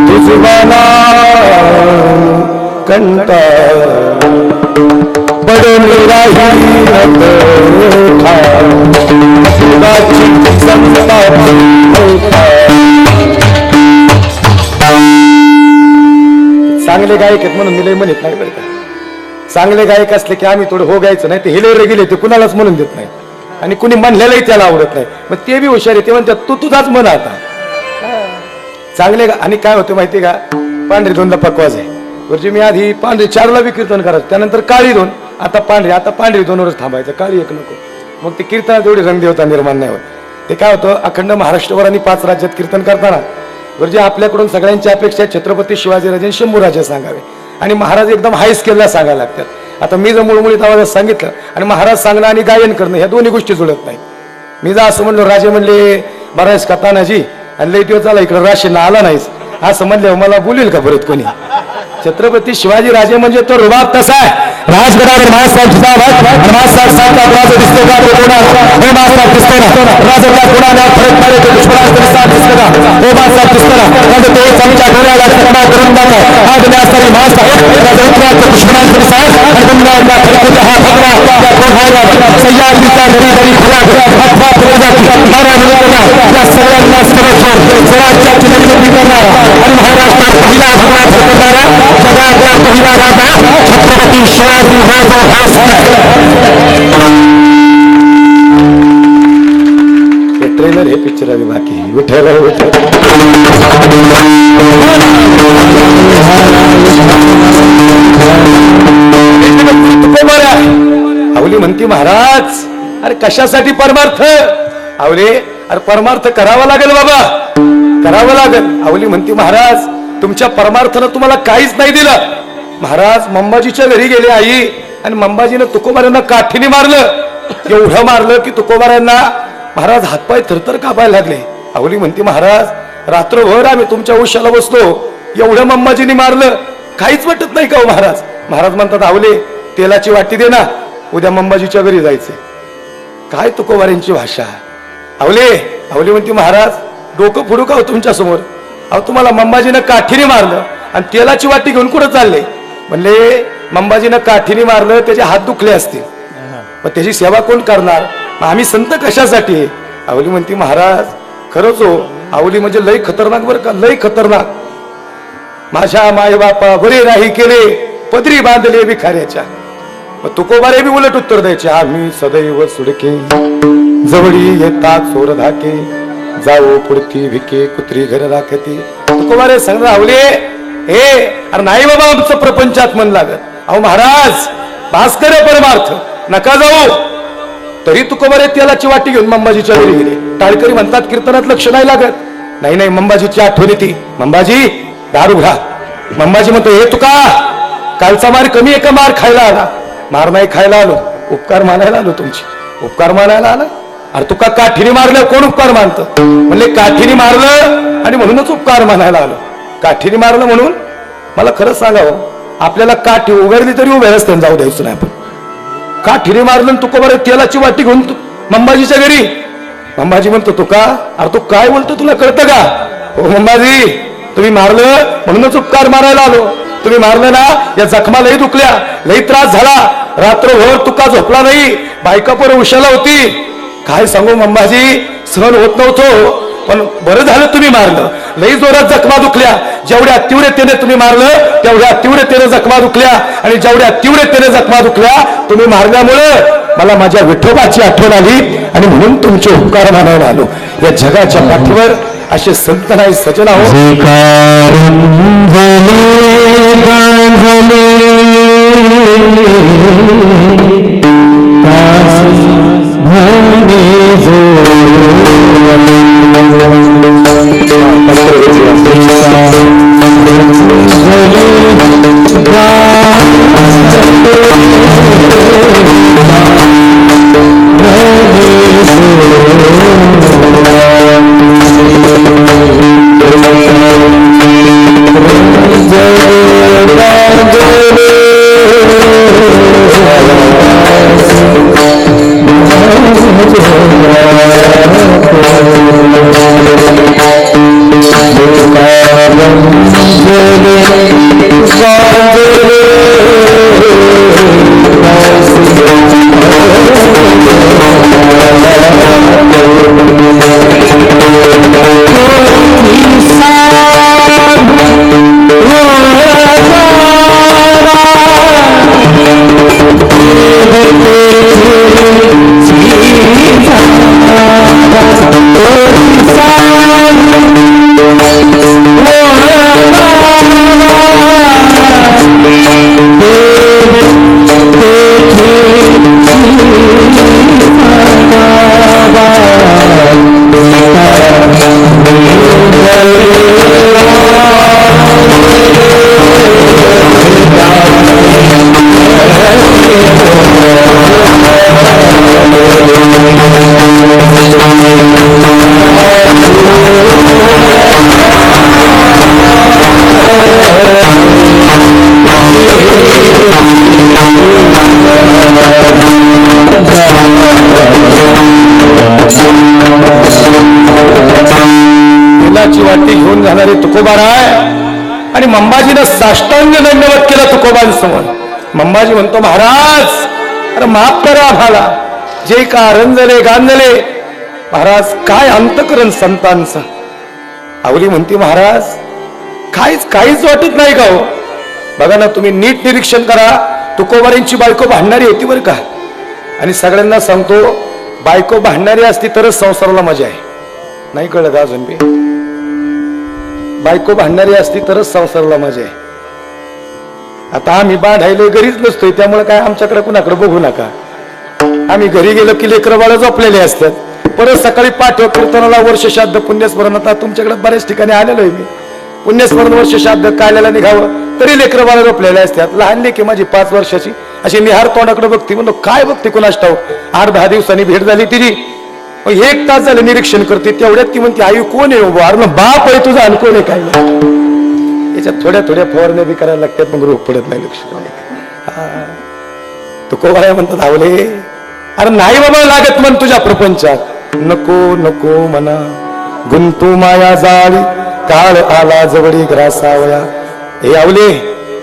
तुझवाला कंटा बड़ मेरा ही चांगले गायक आहेत म्हणून मी लय म्हणत नाही बरं का. चांगले गायक असले की आम्ही थोडं हो गायचं नाही, ते हिले गेले ते कुणालाच म्हणून देत नाही. आणि कुणी म्हणलेलंही त्याला आवडत नाही. मग ते बी हुशार आहे, ते म्हणतात तू तुझाच म्हण आता. चांगले आणि काय होतं माहिती का? पांढरी 2ला पकवाज आहे. गुरुजी मी आधी पांढरी 4ला बी कीर्तन करायचं, त्यानंतर काळी 2, आता पांढरी 2वरच थांबायचं, काळी 1 नको. मग ते कीर्तनात एवढी रंगदेवता निर्माण नाही होत. ते काय होतं, अखंड महाराष्ट्रभर आणि 5 राज्यात कीर्तन करताना गुरुजी आपल्याकडून सगळ्यांची अपेक्षा छत्रपती शिवाजीराजे शंभूराजे सांगावे आणि महाराज एकदम हाय स्केलला सांगायला लागतात. आता मी जर मुळमुळीत आवाजात सांगितलं आणि महाराज सांगणं आणि गायन करणं ह्या दोन्ही गोष्टी जुळत नाही. मी जर असं म्हणलो राजे म्हणले महाराज का तानाजी आणि लई दिवस झाला इकडे राशीना आला नाहीस असं म्हणल्यावर मला बोलेल का परत कोणी? छत्रपती शिवाजी राजे म्हणजे तो रुबाब तसा आहे. राजगडावर महासाहेब जिजाबाद आणि महासाहेब सारखा राजा दिसतो का? तो कोणा हे महासाहेब दिसतो ना? राजाच्या कोणाला फरक पडे तो दुश्मनाचा साथ दिसतो का? हे महासाहेब दिसतो ना? म्हणजे तो चमचा घोड्याला सन्मान करून जातो. हा दुनियासाठी महासाहेब राजवंतराचा दुश्मनाचा साथ आणि दुनियाला खरखुजा हा भगवा त्या कोणाला सय्याद दिसता घरी घरी खुला अथवा प्रजाती महाराजांना या सगळ्यांना समोर स्वराज्याची निर्मिती करणारा आणि महाराष्ट्रात पहिला भगवा करणारा जगातला पहिला राजा छत्रपती शिवाजी महाराज हे ट्रेलर हे पिक्चर आहे बाकी विठ्ठल आवली म्हणती महाराज अरे कशासाठी परमार्थ? आवले अरे परमार्थ करावा लागेल बाबा, करावा लागेल. आवली म्हणती महाराज तुमच्या परमार्थानं तुम्हाला काहीच नाही दिलं. महाराज मंबाजीच्या घरी गेले आई आणि मंबाजीनं तुकोबाऱ्यांना काठीने मारलं. एवढं मारलं की तुकोबाऱ्यांना महाराज हातपाय थरथर कापायला लागले. आवली म्हणती महाराज रात्रभर आम्ही तुमच्या उशाला बसलो, एवढं मंबाजीने मारलं काहीच वाटत नाही का हो महाराज? महाराज म्हणतात आवले तेलाची वाटी दे ना, उद्या मंबाजीच्या घरी जायचे. काय तुकोबाऱ्यांची भाषा. आवली म्हणती महाराज डोकं फोडू का हो तुमच्या समोर? अहो तुम्हाला मंबाजीनं काठीने मारलं आणि तेलाची वाटी घेऊन कुठं चालले? म्हणले मंबाजीनं काठीने मारलं त्याचे हात दुखले असतील, पण त्याची सेवा कोण करणार? आम्ही संत कशासाठी? आवली म्हणती महाराज खरंच हो, आवली म्हणजे लय खतरनाक बरं का, लय खतरनाक. माझ्या माय बापा बरे नाही केले, पदरी बांधले भिखाऱ्याच्या. मग तुकोबारे बी उलट उत्तर द्यायचे, आम्ही सदैव सुडके जवळी येतात चोर धाके, जाओ पुढती भिके कुत्री घर राखते. तुकोबारे सांग आवले हे अरे नाही बाबा आमचं प्रपंचात मन लागत. अहो महाराज भास्कर परमार्थ नका जाऊ, तरी तुकोबारे तेलाची वाटी घेऊन मंबाजीच्या घरी गेले. टाळकरी म्हणतात कीर्तनात लक्ष नाही लागत. नाही नाही, मंबाजीची आठवण येते. मंबाजी दार उघडा. मंबाजी म्हणतो, हे तुका कालचा मार कमी आहे का मार खायला आला? मार नाही खायला आलो, उपकार मानायला आलो तुमची. उपकार मानायला आला? अरे तुका काठीने मारलं, कोण उपकार मानतं? म्हणले काठीने मारलं आणि म्हणूनच उपकार मानायला आलो. काठीने मारलं म्हणून? मला खरं सांगावं, आपल्याला काठी उघडली तरी उभ्या रस्त्याने जाऊ द्यायचं नाही. आपण काठीने मारलं तुकोबारे तेलाची वाटी घेऊन मंबाजीच्या घरी. मंबाजी म्हणतो, तुका अरे तू काय बोलतो, तुला कळतं का? हो मंबाजी, तुम्ही मारलं म्हणूनच उपकार मारायला आलो. तुम्ही मारलं ना, या जखमा लई दुखल्या, लई त्रास झाला, रात्रभर तुका झोपला नाही, बायका पर उशाला होती. काय सांगू मंबाजी, सहन होत नव्हतो, पण बरं झालं तुम्ही मारलं. लई जोरात जखमा दुखल्या. जेवढ्या तीव्रतेने तुम्ही मारलं तेवढ्या तीव्रतेने जखमा दुखल्या, आणि जेवढ्या तीव्रतेने जखमा दुखल्या तुम्ही मारल्यामुळे मला माझ्या विठोबाची आठवण आली, आणि म्हणून तुमचे उपकार मानायला आलो. या जगाच्या पाठीवर असे संत नाही सजन आहो. वाटी घेऊन जाणारे तुकोबार आहे, आणि मंबाजीनं साष्टांग दंडवत केला तुकोबांसमोर. मंबाजी म्हणतो, महाराज अरे माफ करा आम्हाला, जे का रंजले गांजले. महाराज काय अंतकरण संतांचं. आवली म्हणते, महाराज काहीच वाटत नाही का हो? बघा ना, तुम्ही नीट निरीक्षण करा. तुकोबारींची बायको भांडणारी होती बरं का. आणि सगळ्यांना सांगतो, बायको भांडणारी असती तरच संसाराला मजा आहे. नाही कळत अजून बी? बायको भांडणारी असती तरच संसाराला मजा आहे. आता आम्ही बांधायला घरीच नसतोय, त्यामुळे काय आमच्याकडे कुणाकडे बघू नका. आम्ही घरी गेलो की लेकरं बाळ झोपलेले असतात. परत सकाळी पाठव कीर्तनाला वर्षश्राद्ध पुण्यस्मरण. आता तुमच्याकडे बऱ्याच ठिकाणी आलेलो आहे मी. पुण्यस्मरण वर्षश्राद्ध काल्याला निघावं तरी लेकरं बाळ झोपलेले असतात. लहान लेकी माझी 5 वर्षाची अशी निहार तोंडाकडे बघते. म्हणतो काय बघते कुणास ठाऊक. 8-10 दिवसांनी भेट झाली तिची. 1 तास झालं निरीक्षण करते. तेवढ्यात ती म्हणते, आई कोण आहे उभं? अरे बाप आहे तुझा, आणि कोण आहे काय? याच्यात थोड्या फवारण्या बी करायला लागतात, मग रोग पडत नाही. लक्ष तुकोबाया म्हणतात, धावले अरे नाही बाबा लागत म्हण तुझ्या प्रपंचात. नको म्हणा गुंतू माया जाळी, काळ आला जवळी ग्रासावया. हे आवले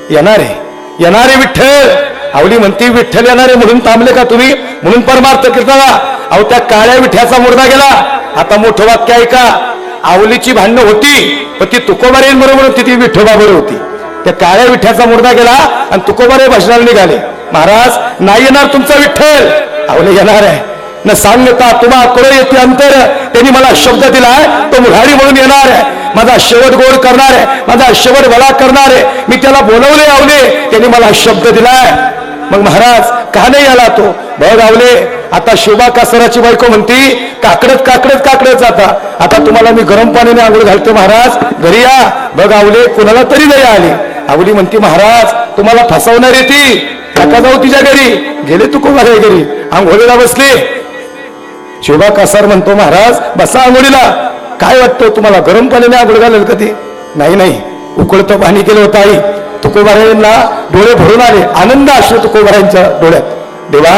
येणारे विठ्ठल. आवली म्हणती, विठ्ठल येणारे म्हणून थांबले का तुम्ही? म्हणून परमार्थ कीर्तना. अहो त्या काळ्या विठ्याचा मुर्दा गेला. आता मोठं वाक्य ऐका. आवलीची भांडणं होती, पण ती तुकोबारेंबरोबर होती, ती विठोबाबरोबर होती. त्या काळ्या विठ्याचा मुर्दा गेला आणि तुकोबारे भजनाला निघाले. महाराज नाही येणार तुमचा विठ्ठल. आवले येणार आहे न सांगता तुम्हा कळ येते अंतर. त्यांनी मला शब्द दिलाय, तो मुघारी म्हणून येणार आहे. माझा शेवट गोड करणार आहे, माझा शेवट भला करणार आहे. मी त्याला बोलवले आवले, त्यांनी मला शब्द दिलाय. मग महाराज का नाही आला तो? बघ आवले, आता शोभा कासराची बायको म्हणती काकडत काकडत काकडत जाता, आता तुम्हाला मी गरम पाण्याने आंघोळ घालते महाराज, घरी या. बघ आवले, कुणाला तरी दया आली. आवली म्हणती महाराज तुम्हाला फसवणार आहे ती, नका जाऊ तिच्या घरी. गेले तुकोबाराय घरी, आंघोळीला बसले. शोभा कासार म्हणतो महाराज बसा आंघोळीला. काय वाटतं तुम्हाला, गरम पाण्याने आंघोळ घालेल कधी? नाही नाही, उकळतं पाणी केलं होतं आई. तुकोबारायांना डोळे भरून आले, आनंद असतो तुकोबारायांच्या डोळ्यात. देवा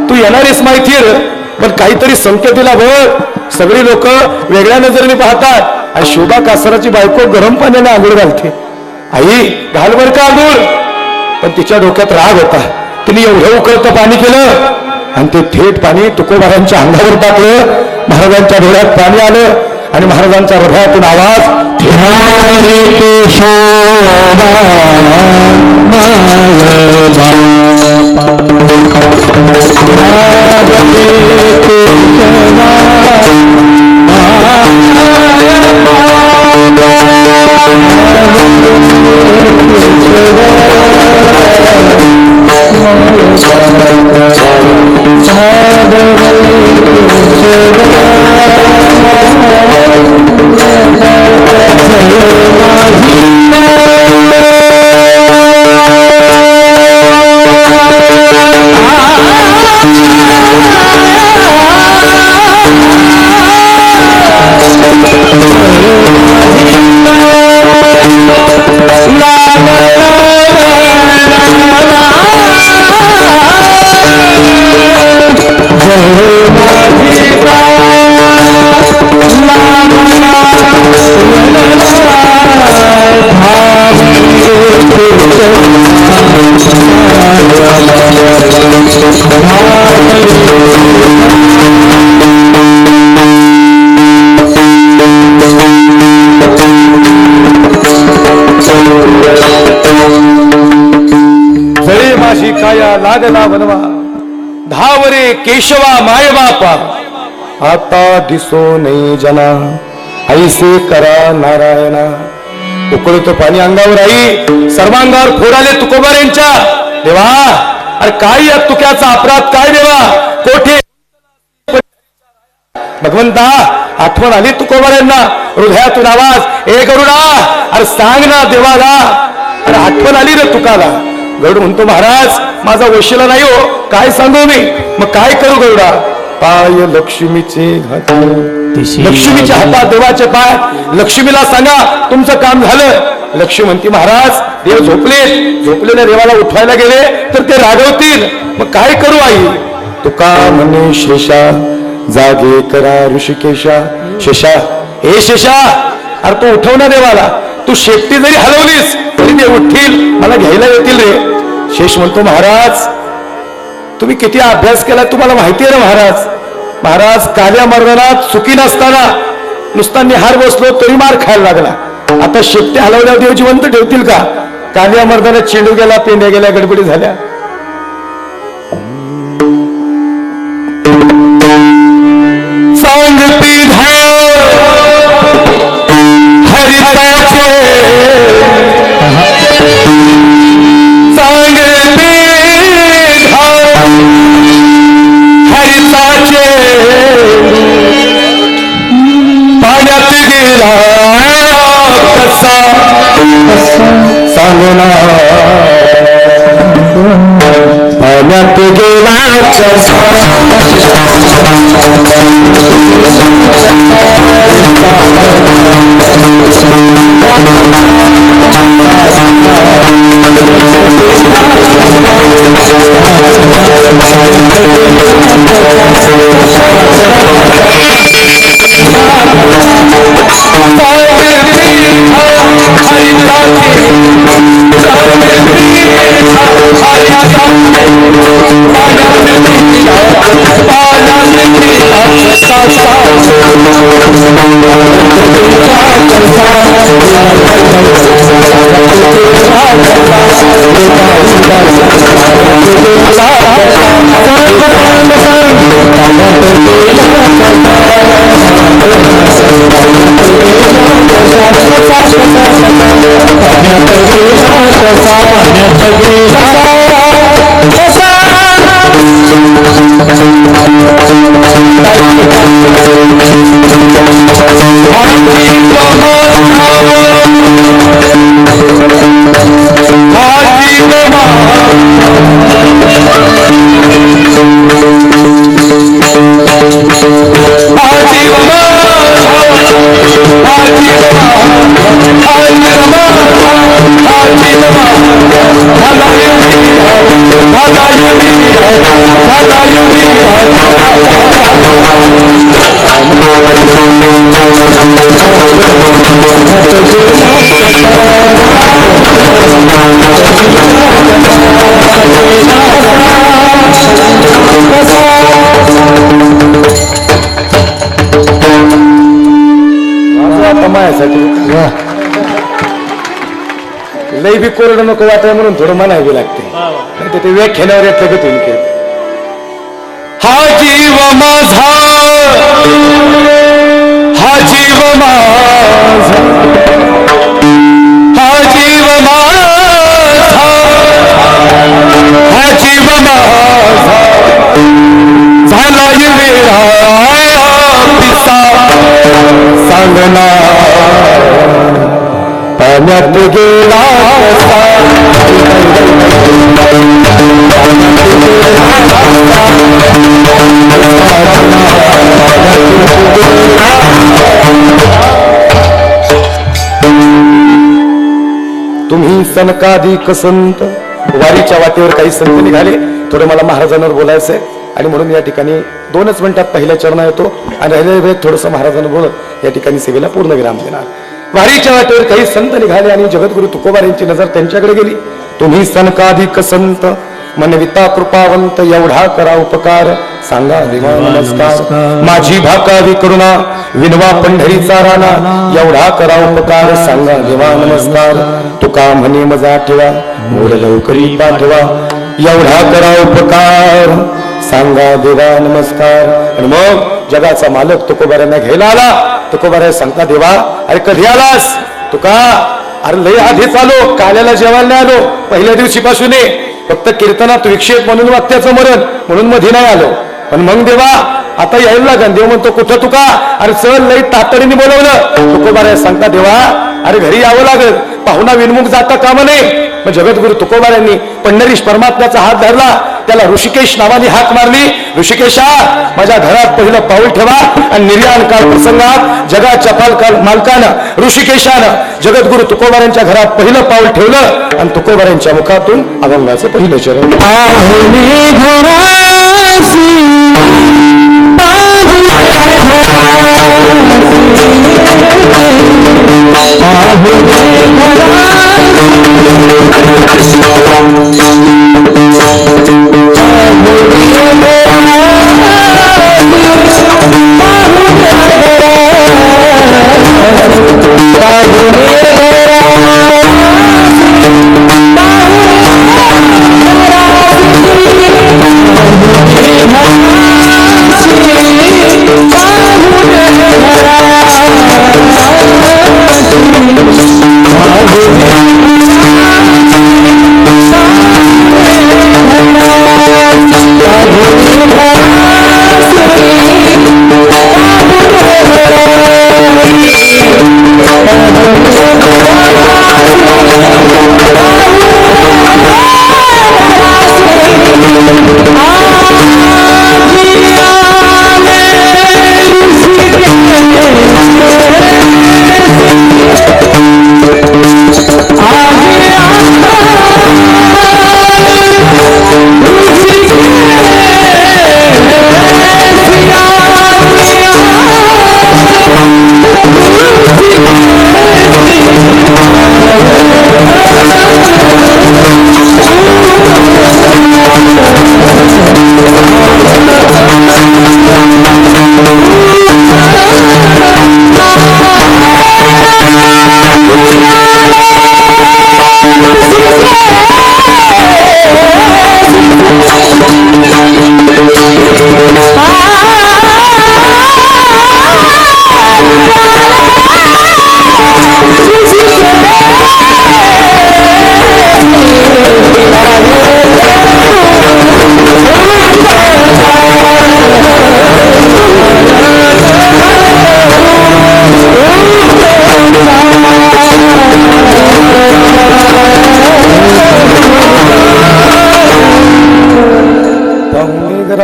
तू येणारीच माहिती आहे, पण काहीतरी संकेत दिला बघ. सगळी लोक वेगळ्या नजरेने पाहतात आणि शोभा कासराची बायको गरम पाण्याने आंघोळ घालते. आई घाल बर का आंघोळ. पण तिच्या डोक्यात राग होता. तिने एवढं उकळतं पाणी केलं आणि ते थेट पाणी तुकोबारांच्या अंगावर टाकलं. महाराजांच्या डोळ्यात पाणी आलं आणि महाराजांच्या हृदयातून आवाज, लागला बनवा धावरे केशवा माय बापा, आता दिसो नाही जना, ऐसे करा नारायणा. उकळतं पाणी अंगावर आई, सर्वांगावर फोडाले तुकोबारांच्या. देवा अरे काय या तुक्याचा अपराध काय देवा, कोठे भगवंता आठवण आली तुकोबारांना. हृदयातून आवाज, ए गरुडा अरे सांग ना देवाला, अरे आठवण आली रे तुकाला. गरुड म्हणतो महाराज माझा वशिला नाही हो, काय सांगू मी. मग काय करू गरुडा? पाय लक्ष्मीचे लक्ष्मीच्या हातात देवाचे पाय, लक्ष्मीला सांगा तुमचं काम झालं. लक्ष्मी म्हणती महाराज देव झोपले, झोपलेल्या देवाला उठवायला गेले तर ते रागवतील, मग काय करू आई? तुका म्हणे शेषा जागे करा ऋषिकेशा. शेषा हे शेषा अरे तू उठव ना देवाला, तू शेपटी जरी हलवलीस तरी ते उठतील, मला घ्यायला येतील रे. शेष म्हणतो महाराज तुम्ही किती अभ्यास केला तुम्हाला माहिती आहे ना महाराज. महाराज काल्या मर्दनात चुकी नसताना नुसता निहार बसलो तरी मार खायला लागला. आता शेपटी हलवल्या देव जिवंत ठेवतील का? काल्या मर्दाना चेंडू गेला, पेंड्या गेल्या, गडबडी झाल्या. सांगती पाण्यात गेला कसा सांगना, पाण्यात गेला Yes, लई बी कोरडं नको वाटाय म्हणून थोडं म्हणावी लागते नाही ते व्याख्यानावर येत लगत होईल की हा जीव माझा हा जीव माझा हा जीव माझा हा जीव माझा झाला वेळा पिसा सांगना पाण्यात गेला तुम्ही सनकाधिक संत वारीच्या वाटेवर काही संत निघाले थोडं मला महाराजांवर बोलायचंय आणि म्हणून या ठिकाणी 2च मिनिटात पहिल्या चरणा येतो आणि राहिलेल्या वेळेत थोडंसं महाराजांना बोलत या ठिकाणी सेवेला पूर्ण विराम देणार वारीच्या वाटेवर काही संत निघाले आणि जगद्गुरु तुकोबार यांची नजर त्यांच्याकडे गेली तुम्ही सनकाधिक संत मनविता कृपावंत एवढा करा उपकार सांगा देवा नमस्कार माझी भाकावी करुणा विनवा पंढरीचा राणा एवढा करा उपकार सांगा देवा नमस्कार तुका म्हणे मजा ठेवा मोर लवकरी पाठवा एवढा करा उपकार सांगा देवा नमस्कार आणि मग जगाचा मालक तुकोबाऱ्यांना घ्यायला आला तुकोबाऱ्या सांगता देवा अरे कधी आलास तुका अरे लय आधीच आलो काल्याला जेवायला नाही आलो पहिल्या दिवशीपासून फक्त कीर्तनात विक्षेप म्हणून वाक्याचं मरण म्हणून मध्ये नाही आलो पण मग देवा आता यायला लागन देव म्हणतो कुठं तुका अरे चल लई तातडीने बोलवलं तुकोबाऱ्या सांगता देवा अरे घरी यावं लागल पाहुणा विनमुख जाता कामा नये मग जगद्गुरु तुकोबाऱ्यांनी पंढरीश परमात्म्याचा हात धरला त्याला ऋषिकेश नावाने हाक मारली ऋषिकेशा माझ्या घरात पहिलं पाऊल ठेवा आणि निर्याण काळ प्रसंगात जगाच्या मालकानं ऋषिकेशानं जगद्गुरु तुकोबाऱ्यांच्या घरात पहिलं पाऊल ठेवलं आणि तुकोबाऱ्यांच्या मुखातून अभंगाचं पहिलं चरण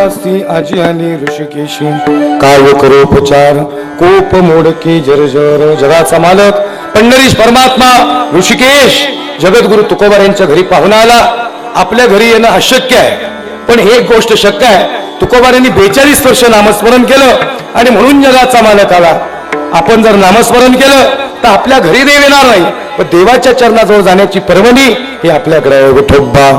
निवासी आजी आणि ऋषिकेशी काय करोपचार कोप मोडके जर्जर जगाचा मालक पंढरीश परमात्मा ऋषिकेश जगद्गुरु तुकोबार यांच्या घरी पाहुणा आला. आपल्या घरी येणं अशक्य आहे पण एक गोष्ट शक्य आहे. तुकोबारांनी 42 वर्ष नामस्मरण केलं आणि म्हणून जगाचा मालक आला. आपण जर नामस्मरण केलं तर आपल्या घरी देव येणार नाही पण देवाच्या चरणाजवळ जाण्याची पर्वणी ही आपल्याकडे आहे. विठोबा